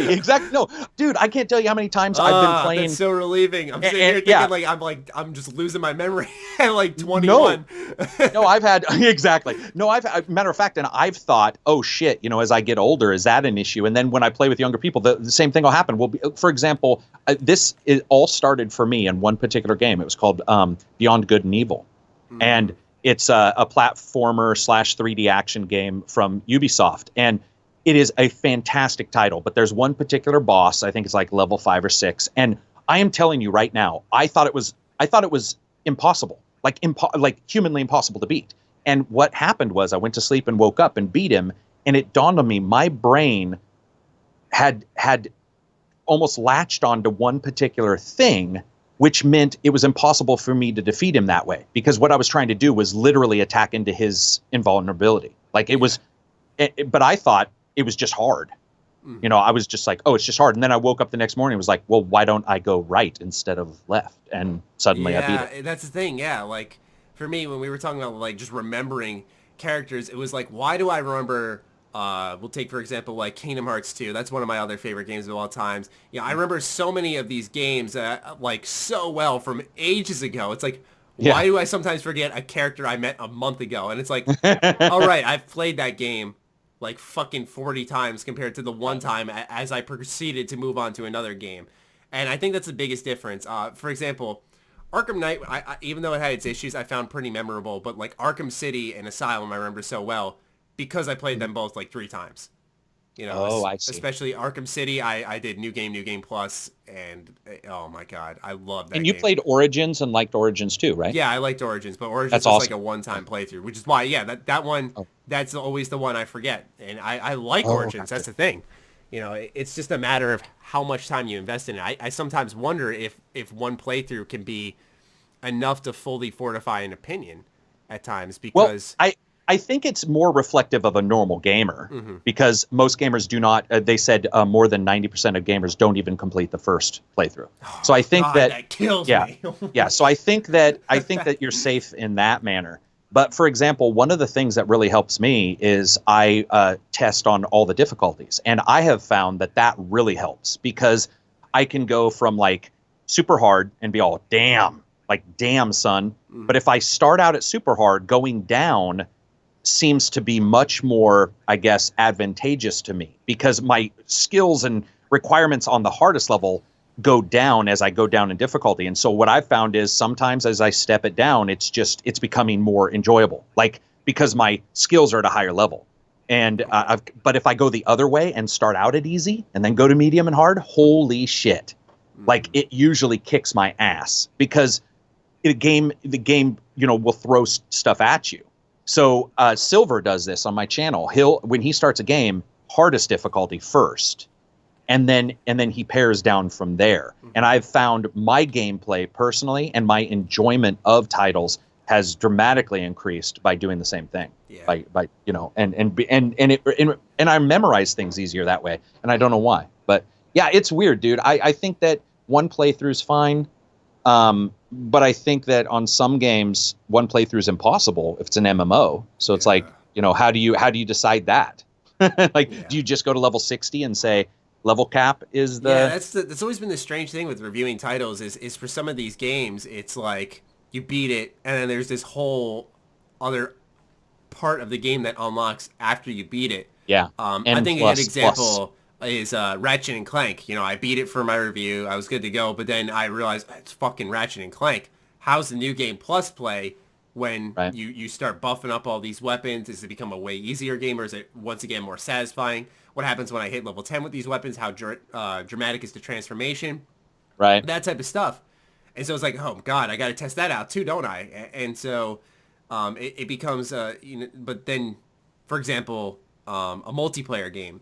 Exactly. No, dude, I can't tell you how many times I've been playing. That's so relieving. I'm sitting here thinking I'm just losing my memory at like 21. No, I've had exactly. No, matter of fact, and I've thought, oh shit, as I get older, is that an issue? And then when I play with younger people, the same thing will happen. For example, this all started for me in one particular game. It was called Beyond Good and Evil. And it's a platformer / 3D action game from Ubisoft. And it is a fantastic title. But there's one particular boss, I think it's like level 5 or 6. And I am telling you right now, I thought it was impossible, like humanly impossible to beat. And what happened was I went to sleep and woke up and beat him. And it dawned on me, my brain had almost latched onto one particular thing, which meant it was impossible for me to defeat him that way, because what I was trying to do was literally attack into his invulnerability. Like it was, but I thought it was just hard. I was just like, oh, it's just hard. And then I woke up the next morning and was like, well, why don't I go right instead of left? And suddenly I beat it. That's the thing. Yeah. Like for me, when we were talking about like just remembering characters, it was like, why do I remember we'll take, for example, like Kingdom Hearts 2. That's one of my other favorite games of all times. I remember so many of these games like so well from ages ago. It's like, why do I sometimes forget a character I met a month ago? And it's like, all right, I've played that game like fucking 40 times compared to the one time as I proceeded to move on to another game. And I think that's the biggest difference. For example, Arkham Knight, I even though it had its issues, I found pretty memorable. But like Arkham City and Asylum, I remember so well, because I played them both like 3 times. I see. Especially Arkham City, I did New Game Plus, and oh my god, I love that. And you game. played Origins and liked Origins too, right? Yeah, I liked Origins, but Origins That's was awesome. like a one-time playthrough, which is why, that one, that's always the one I forget, and I like Origins. That's the thing. It's just a matter of how much time you invest in it. I sometimes wonder if one playthrough can be enough to fully fortify an opinion at times, because I think it's more reflective of a normal gamer, because most gamers do not. They said more than 90% of gamers don't even complete the first playthrough. So I think that kills me. Yeah. So I think that you're safe in that manner. But for example, one of the things that really helps me is I test on all the difficulties, and I have found that really helps, because I can go from like super hard and be all damn son. But if I start out at super hard, going down seems to be much more, I guess, advantageous to me, because my skills and requirements on the hardest level go down as I go down in difficulty. And so what I've found is sometimes as I step it down, it's becoming more enjoyable, like because my skills are at a higher level. And but if I go the other way and start out at easy and then go to medium and hard, holy shit. Like it usually kicks my ass, because the game, will throw stuff at you. So Silver does this on my channel. When he starts a game, hardest difficulty first, and then he pares down from there. And I've found my gameplay personally and my enjoyment of titles has dramatically increased by doing the same thing. Yeah. By and I memorize things easier that way, and I don't know why. But yeah, it's weird, dude. I think that one playthrough is fine. But I think that on some games, one playthrough is impossible if it's an MMO. So it's like, how do you decide that? Do you just go to level 60 and say level cap is the... Yeah, that's always been the strange thing with reviewing titles is for some of these games, it's like you beat it, and then there's this whole other part of the game that unlocks after you beat it. Yeah. I think a good example is Ratchet and Clank. I beat it for my review. I was good to go, but then I realized it's fucking Ratchet and Clank. How's the New Game Plus play when you start buffing up all these weapons? Does it become a way easier game, or is it once again more satisfying? What happens when I hit level 10 with these weapons? How dramatic is the transformation? Right. That type of stuff. And so it's like, oh god, I got to test that out too, don't I? And so it becomes but then, for example, a multiplayer game.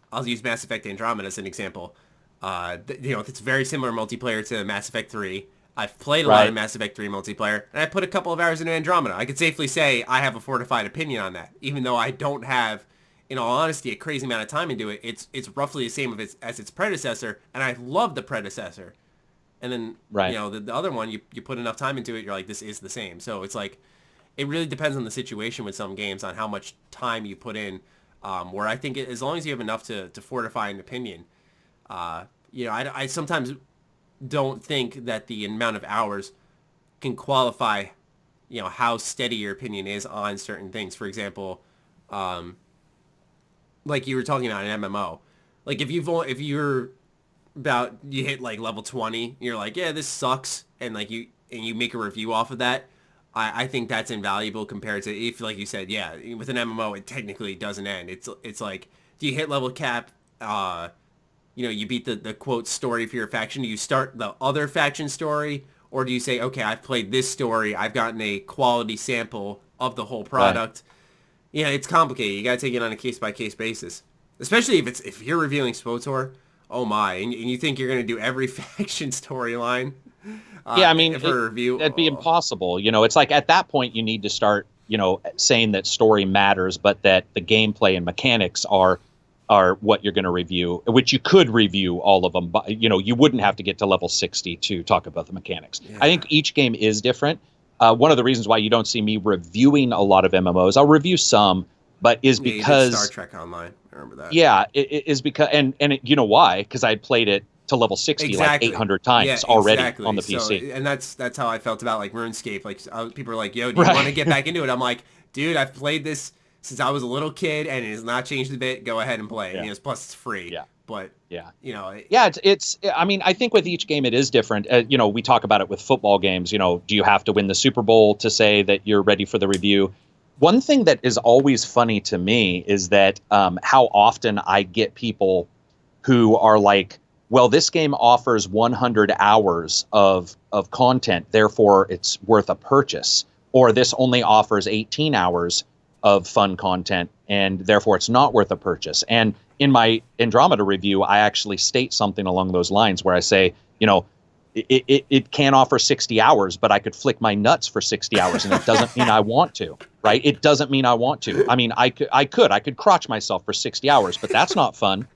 I'll use Mass Effect Andromeda as an example. It's very similar multiplayer to Mass Effect 3. I've played a lot of Mass Effect 3 multiplayer, and I put a couple of hours into Andromeda. I could safely say I have a fortified opinion on that, even though I don't have in all honesty, a crazy amount of time into it, it's roughly the same as its predecessor, and I love the predecessor. And then, Right. The other one, you put enough time into it, you're like, this is the same. So it's like, it really depends on the situation with some games, on how much time you put in, where I think as long as you have enough to fortify an opinion, I sometimes don't think that the amount of hours can qualify, how steady your opinion is on certain things. For example, like you were talking about an MMO, like if you're you hit like level 20, you're like, yeah, this sucks, and you make a review off of that. I think that's invaluable compared to if, like you said, yeah, with an MMO, it technically doesn't end. It's like, do you hit level cap? You beat the quote story for your faction. Do you start the other faction story, or do you say, okay, I've played this story, I've gotten a quality sample of the whole product? Right. Yeah, it's complicated. You gotta take it on a case by case basis, especially if you're reviewing SPOTOR. Oh my, and you think you're gonna do every faction storyline? Yeah, I mean, for a review, that'd be impossible. It's like at that point you need to start, saying that story matters, but that the gameplay and mechanics are what you're going to review, which you could review all of them. But, you wouldn't have to get to level 60 to talk about the mechanics. Yeah. I think each game is different. One of the reasons why you don't see me reviewing a lot of MMOs, I'll review some, but is because... You did Star Trek Online. I remember that. Yeah, it is because... And you know why? Because I played it to level 60 like 800 times already on the PC. So, and that's how I felt about like RuneScape. Like people are like, yo, do you want to get back into it? I'm like, dude, I've played this since I was a little kid and it has not changed a bit. Go ahead and play. Yeah. Plus it's free. Yeah. But it's I mean, I think with each game it is different. We talk about it with football games. Do you have to win the Super Bowl to say that you're ready for the review? One thing that is always funny to me is that how often I get people who are like, well, this game offers 100 hours of content, therefore it's worth a purchase. Or this only offers 18 hours of fun content, and therefore it's not worth a purchase. And in my Andromeda review, I actually state something along those lines where I say, it can offer 60 hours, but I could flick my nuts for 60 hours, and it doesn't mean I want to, right? It doesn't mean I want to. I mean, I could crotch myself for 60 hours, but that's not fun.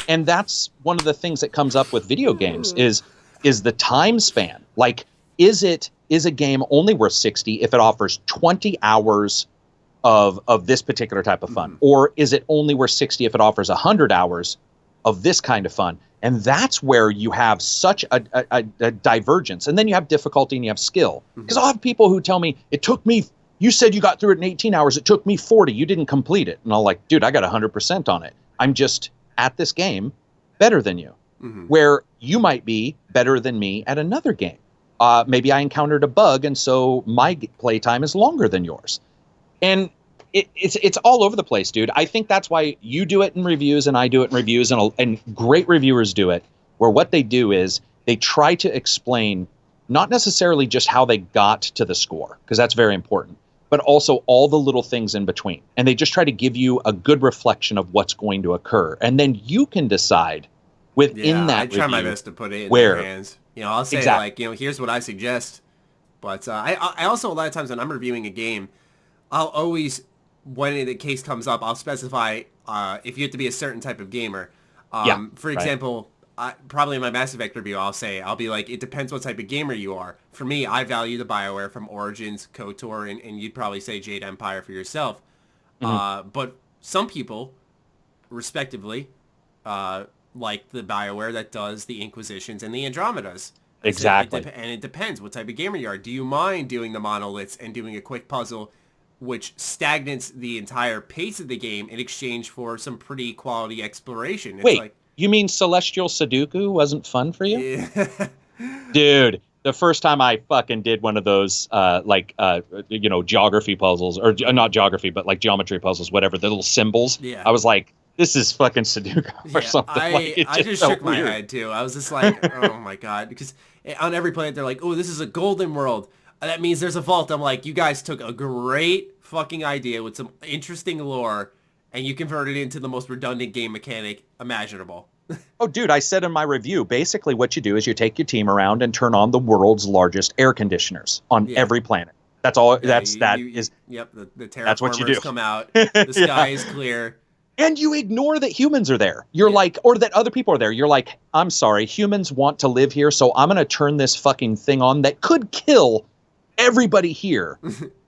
And that's one of the things that comes up with video games is the time span. Like, is a game only worth 60 if it offers 20 hours of this particular type of fun? Or is it only worth 60 if it offers 100 hours of this kind of fun? And that's where you have such a divergence. And then you have difficulty and you have skill. Because I'll have people who tell me, you said you got through it in 18 hours. It took me 40. You didn't complete it. And I'm like, dude, I got 100% on it. I'm just at this game better than you, where you might be better than me at another game. Maybe I encountered a bug, and so my playtime is longer than yours. And it's all over the place, dude. I think that's why you do it in reviews and I do it in reviews, and great reviewers do it, where what they do is they try to explain not necessarily just how they got to the score, because that's very important, but also all the little things in between. And they just try to give you a good reflection of what's going to occur. And then you can decide within that review. I try my best to put it in their hands. I'll say here's what I suggest. But I also, a lot of times when I'm reviewing a game, I'll always, when the case comes up, I'll specify if you have to be a certain type of gamer. For example, probably in my Mass Effect review, I'll be like, it depends what type of gamer you are. For me, I value the BioWare from Origins, KOTOR, and you'd probably say Jade Empire for yourself. But some people, respectively, like the BioWare that does the Inquisitions and the Andromedas. Exactly. And it depends what type of gamer you are. Do you mind doing the monoliths and doing a quick puzzle, which stagnates the entire pace of the game in exchange for some pretty quality exploration? Wait. You mean Celestial Sudoku wasn't fun for you? Yeah. Dude, the first time I fucking did one of those, geography puzzles, or not geography, but like geometry puzzles, whatever, the little symbols. Yeah. I was like, this is fucking Sudoku or something. I just shook my head, too. I was just like, oh, my God. Because on every planet, they're like, oh, this is a golden world. That means there's a vault. I'm like, you guys took a great fucking idea with some interesting lore, and you converted it into the most redundant game mechanic imaginable. Oh, dude, I said in my review, basically what you do is you take your team around and turn on the world's largest air conditioners on every planet. That's all. Yep. The terraformers that's what you do. Come out. The sky is clear. And you ignore that humans are there. You're like, or that other people are there. You're like, I'm sorry, humans want to live here, so I'm going to turn this fucking thing on that could kill everybody here.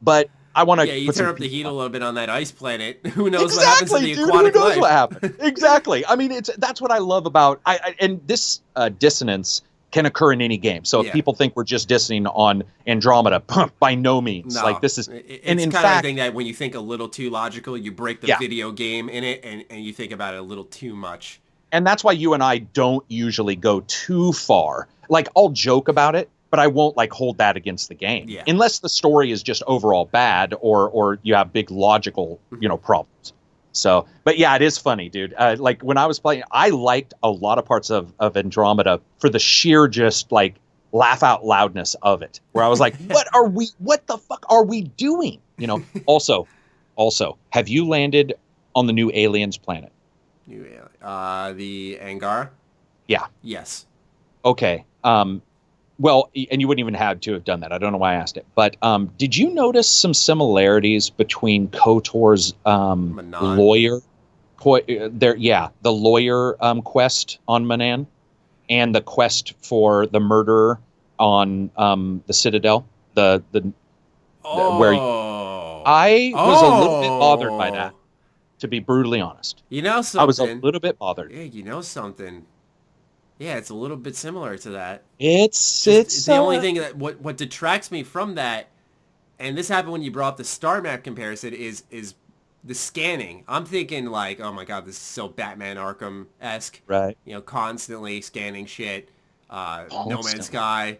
But I want to you put turn some up the heat on. a little bit on that ice planet. Who knows what happens to Exactly, the dude. aquatic Who knows life? what happened? Exactly. I mean, that's what I love about and this dissonance can occur in any game. So if people think we're just dissing on Andromeda, by no means. No, Like this is, it's and in kind of fact, a thing that when you think a little too logical, you break the video game in it, and you think about it a little too much. And that's why you and I don't usually go too far. Like, I'll joke about it, but I won't like hold that against the game, unless the story is just overall bad or you have big logical, problems. So, but yeah, it is funny, dude. Like when I was playing, I liked a lot of parts of Andromeda for the sheer just like laugh out loudness of it, where I was like, what the fuck are we doing? Also, have you landed on the new aliens planet? The Angar? Yeah. Yes. Okay. Well, and you wouldn't even have to have done that. I don't know why I asked it. But did you notice some similarities between KOTOR's lawyer, the lawyer quest on Manan and the quest for the murderer on the Citadel? Where I was a little bit bothered by that, to be brutally honest. You know something? I was a little bit bothered. Yeah, you know something. Yeah, it's a little bit similar to that. It's the only thing that what detracts me from that, and this happened when you brought up the star map comparison, is the scanning. I'm thinking like, oh my god, this is so Batman Arkham-esque. Right. Constantly scanning shit. No Man's Sky.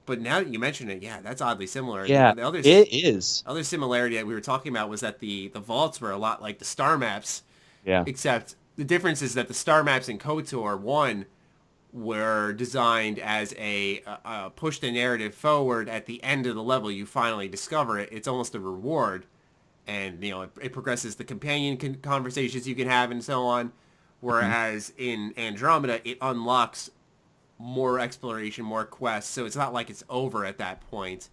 But now that you mention it, yeah, that's oddly similar. Yeah, it is. Other similarity that we were talking about was that the vaults were a lot like the star maps. Yeah. Except the difference is that the star maps in KOTOR 1 were designed as a push the narrative forward at the end of the level. You finally discover it. It's almost a reward. And, it progresses the companion conversations you can have and so on. Whereas in Andromeda, it unlocks more exploration, more quests. So it's not like it's over at that point.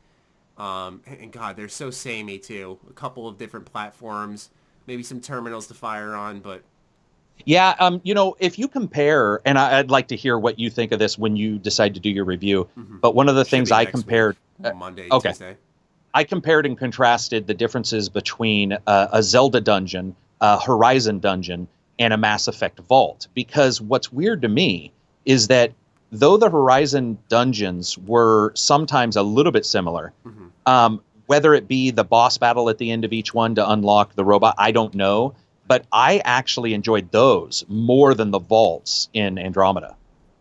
And God, they're so samey too. A couple of different platforms, maybe some terminals to fire on, but... Yeah, if you compare, and I'd like to hear what you think of this when you decide to do your review, but one of the things I compared... Monday, okay. Tuesday. I compared and contrasted the differences between a Zelda dungeon, a Horizon dungeon, and a Mass Effect vault. Because what's weird to me is that though the Horizon dungeons were sometimes a little bit similar, whether it be the boss battle at the end of each one to unlock the robot, I don't know. But I actually enjoyed those more than the vaults in Andromeda.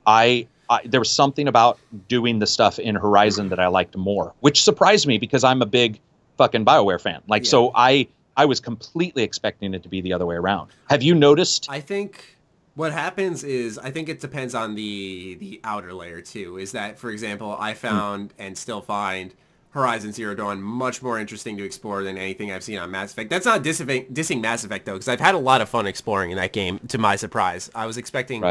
There was something about doing the stuff in Horizon that I liked more, which surprised me because I'm a big fucking BioWare fan. So I was completely expecting it to be the other way around. Have you noticed? I think what happens is, I think it depends on the outer layer too. Is that, for example, I found and still find Horizon Zero Dawn much more interesting to explore than anything I've seen on Mass Effect. That's not dissing Mass Effect though, because I've had a lot of fun exploring in that game, to my surprise. I was expecting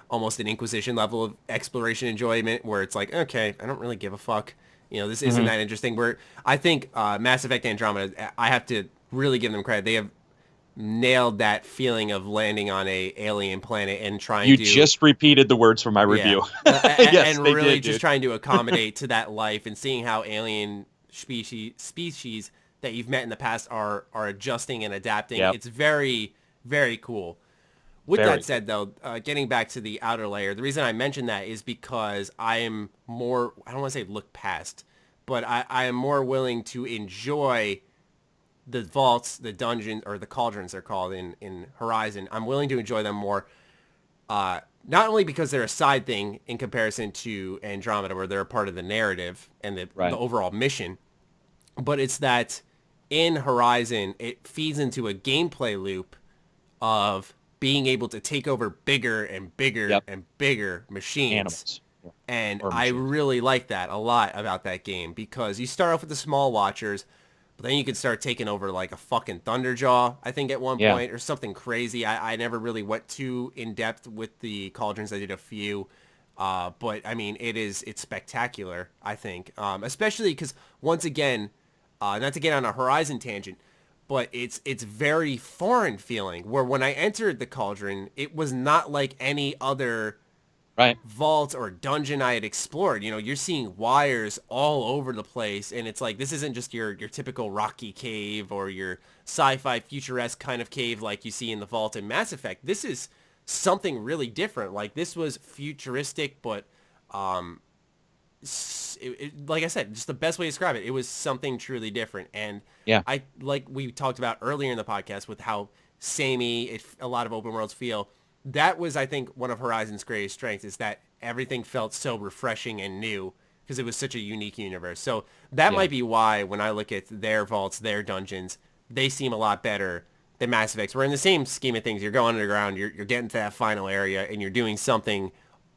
almost an Inquisition level of exploration enjoyment where it's like, okay, I don't really give a fuck. This isn't that interesting. Where I think Mass Effect Andromeda, I have to really give them credit. They have nailed that feeling of landing on a alien planet and trying to... You just repeated the words from my review. Yes, and really just trying to accommodate to that life and seeing how alien species that you've met in the past are adjusting and adapting. It's very, very cool. With that said, though, getting back to the outer layer, the reason I mentioned that is because I am more... I don't want to say look past, but I am more willing to enjoy the vaults, the dungeons, or the cauldrons they're called in Horizon. I'm willing to enjoy them more, not only because they're a side thing in comparison to Andromeda, where they're a part of the narrative and the overall mission, but it's that in Horizon, it feeds into a gameplay loop of being able to take over bigger and bigger and bigger machines. Animals. And I really like that a lot about that game, because you start off with the small watchers, but then you can start taking over like a fucking Thunderjaw, I think, at one point, or something crazy. I never really went too in-depth with the cauldrons. I did a few. But, I mean, it's spectacular, I think. Especially because, once again, not to get on a Horizon tangent, but it's very foreign feeling. Where when I entered the cauldron, it was not like any other Right. vault or dungeon I had explored. You know, you're seeing wires all over the place, and it's like this isn't just your typical rocky cave or your sci-fi futuresque kind of cave like you see in the vault in Mass Effect. This is something really different. Like, this was futuristic, but like I said, just the best way to describe it, it was something truly different. And Yeah. I, like we talked about earlier in the podcast with how samey a lot of open worlds feel, that was, I think, one of Horizon's greatest strengths, is that everything felt so refreshing and new because it was such a unique universe. So that might be why when I look at their vaults, their dungeons, they seem a lot better than Mass Effect's. We're in the same scheme of things. You're going underground, you're getting to that final area, and you're doing something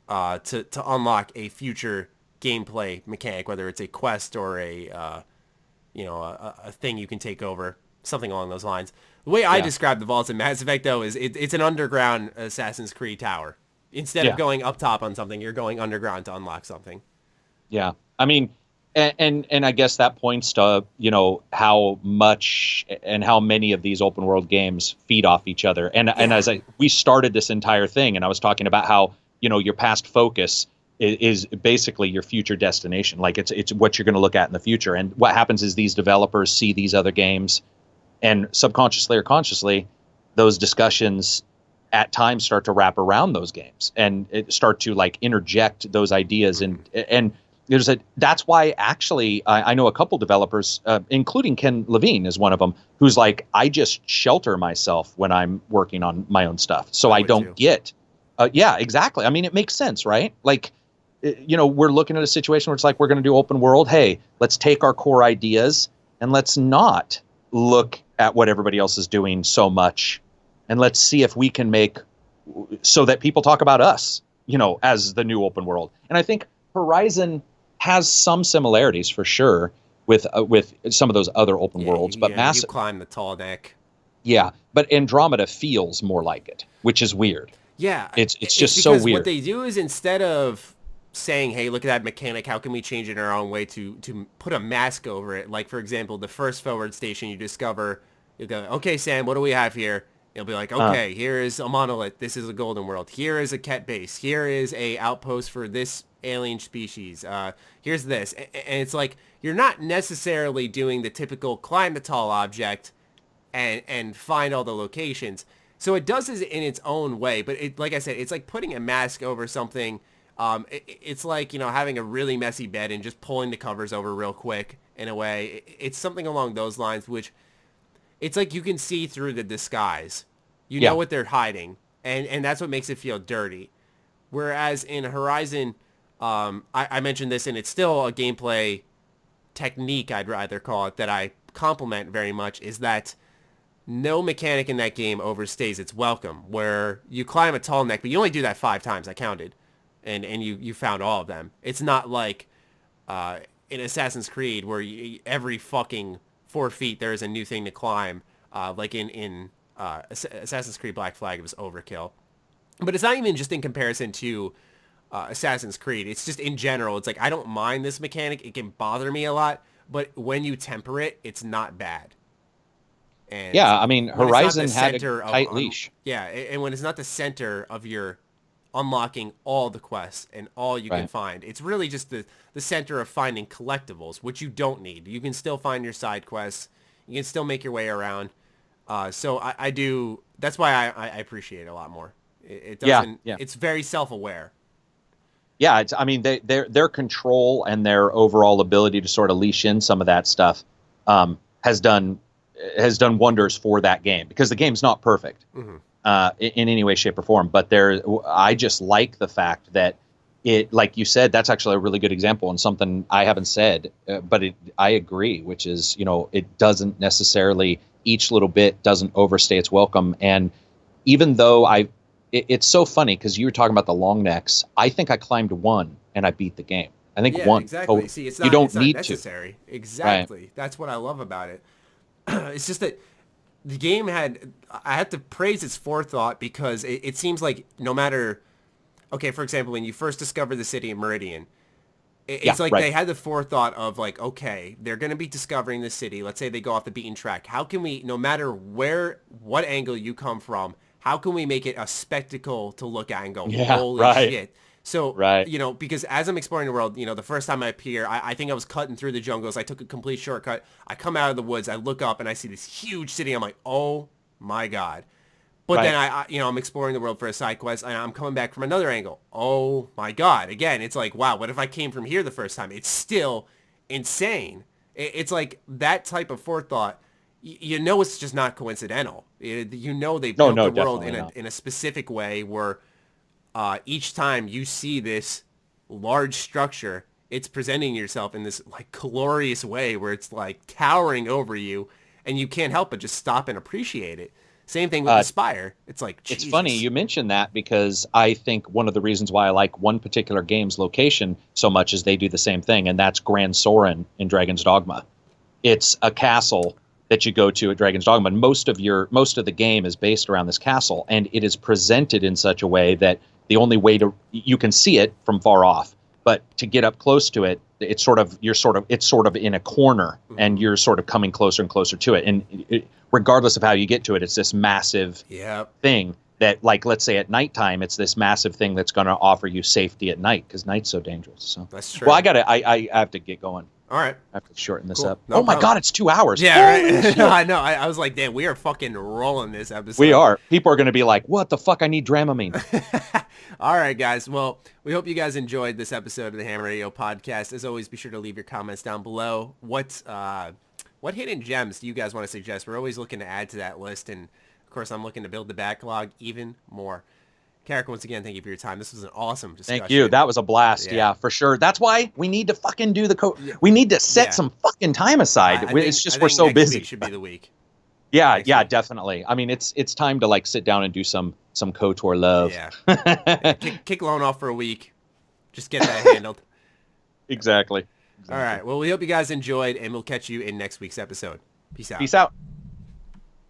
to unlock a future gameplay mechanic, whether it's a quest or a thing you can take over, something along those lines. The way I describe the vaults in Mass Effect, though, is it's an underground Assassin's Creed tower. Instead of going up top on something, you're going underground to unlock something. Yeah. I mean, and I guess that points to, how much and how many of these open world games feed off each other. And as we started this entire thing, and I was talking about how, your past focus is basically your future destination. Like, it's what you're going to look at in the future. And what happens is these developers see these other games, and subconsciously or consciously, those discussions at times start to wrap around those games and start to like interject those ideas. And that's why actually I know a couple developers, including Ken Levine is one of them, who's like, I just shelter myself when I'm working on my own stuff. So I don't get, yeah, exactly. I mean, it makes sense, right? Like, we're looking at a situation where it's like, we're going to do open world. Hey, let's take our core ideas and let's not look at what everybody else is doing so much, and let's see if we can make so that people talk about us, as the new open world. And I think Horizon has some similarities for sure with some of those other open worlds, but you climb the tall deck. Yeah, but Andromeda feels more like it, which is weird. Yeah, it's just so weird. What they do is, instead of saying, hey, look at that mechanic, how can we change it in our own way to put a mask over it? Like, for example, the first forward station you discover, you go, okay, Sam, what do we have here? It'll be like, okay, here is a monolith. This is a golden world. Here is a Ket base. Here is a outpost for this alien species. Here's this. And it's like, you're not necessarily doing the typical climb the tall object and find all the locations. So it does it in its own way. But it, like I said, it's like putting a mask over something. It's like, having a really messy bed and just pulling the covers over real quick in a way. It's something along those lines, which it's like you can see through the disguise. You know what they're hiding, and that's what makes it feel dirty. Whereas in Horizon, I mentioned this, and it's still a gameplay technique, I'd rather call it, that I compliment very much, is that no mechanic in that game overstays its welcome, where you climb a tall neck, but you only do that 5 times, I counted, and you found all of them. It's not like in Assassin's Creed where every fucking 4 feet there is a new thing to climb, like in Assassin's Creed Black Flag. It was overkill. But it's not even just in comparison to Assassin's Creed. It's just in general. It's like, I don't mind this mechanic. It can bother me a lot, but when you temper it, it's not bad. And yeah, I mean, Horizon had a tight leash. Yeah, and when it's not the center of your unlocking all the quests and all you can find, it's really just the center of finding collectibles, which you don't need. You can still find your side quests. You can still make your way around. So I do. That's why I appreciate it a lot more. It doesn't. Yeah. It's very self-aware. Yeah, I mean, their control and their overall ability to sort of leash in some of that stuff has done wonders for that game, because the game's not perfect in any way, shape, or form. But I just like the fact that it, like you said, that's actually a really good example, and something I haven't said, but I agree, which is, it doesn't necessarily, each little bit doesn't overstay its welcome. And even though it's so funny, because you were talking about the long necks. I think I climbed 1 and I beat the game. I think 1. Exactly. See, it's not, you don't it's not need necessary. To. Exactly. Right. That's what I love about it. It's just that the game I had to praise its forethought, because it seems like no matter, okay, for example, when you first discover the city of Meridian, It's like they had the forethought of like, okay, they're going to be discovering the city. Let's say they go off the beaten track. How can we, no matter what angle you come from, how can we make it a spectacle to look at and go, holy shit. So, because as I'm exploring the world, the first time I appear, I think I was cutting through the jungles. I took a complete shortcut. I come out of the woods. I look up and I see this huge city. I'm like, oh my God. But then I'm exploring the world for a side quest, and I'm coming back from another angle. Oh my God! Again, it's like, wow. What if I came from here the first time? It's still insane. It's like that type of forethought. It's just not coincidental. They built the world in a specific way where each time you see this large structure, it's presenting yourself in this like glorious way where it's like towering over you, and you can't help but just stop and appreciate it. Same thing with the Spire. It's like, Jesus. It's funny you mentioned that because I think one of the reasons why I like one particular game's location so much is they do the same thing, and that's Grand Soren in Dragon's Dogma. It's a castle that you go to at Dragon's Dogma, and most of the game is based around this castle, and it is presented in such a way that the only way you can see it from far off, but to get up close to it, it's sort of in a corner, and you're sort of coming closer and closer to it, and regardless of how you get to it, it's this massive thing that, like, let's say at nighttime, it's this massive thing that's going to offer you safety at night because night's so dangerous. So that's true. Well, I have to get going. All right. I have to shorten this up. No my God, it's 2 hours. Yeah, right. I know. I was like, damn, we are fucking rolling this episode. We are. People are going to be like, what the fuck? I need Dramamine. All right, guys. Well, we hope you guys enjoyed this episode of the H.A.M Radio Podcast. As always, be sure to leave your comments down below. What hidden gems do you guys want to suggest? We're always looking to add to that list. And, of course, I'm looking to build the backlog even more. Karak, once again, thank you for your time. This was an awesome discussion. Thank you. That was a blast. Yeah, for sure. That's why we need to fucking do we need to set some fucking time aside. It's just we're so busy. Week should be the week. Yeah, definitely. I mean, it's time to like sit down and do some KOTOR love. Yeah. Kick Lone off for a week. Just get that handled. Exactly. All right. Well, we hope you guys enjoyed, and we'll catch you in next week's episode. Peace out. Peace out.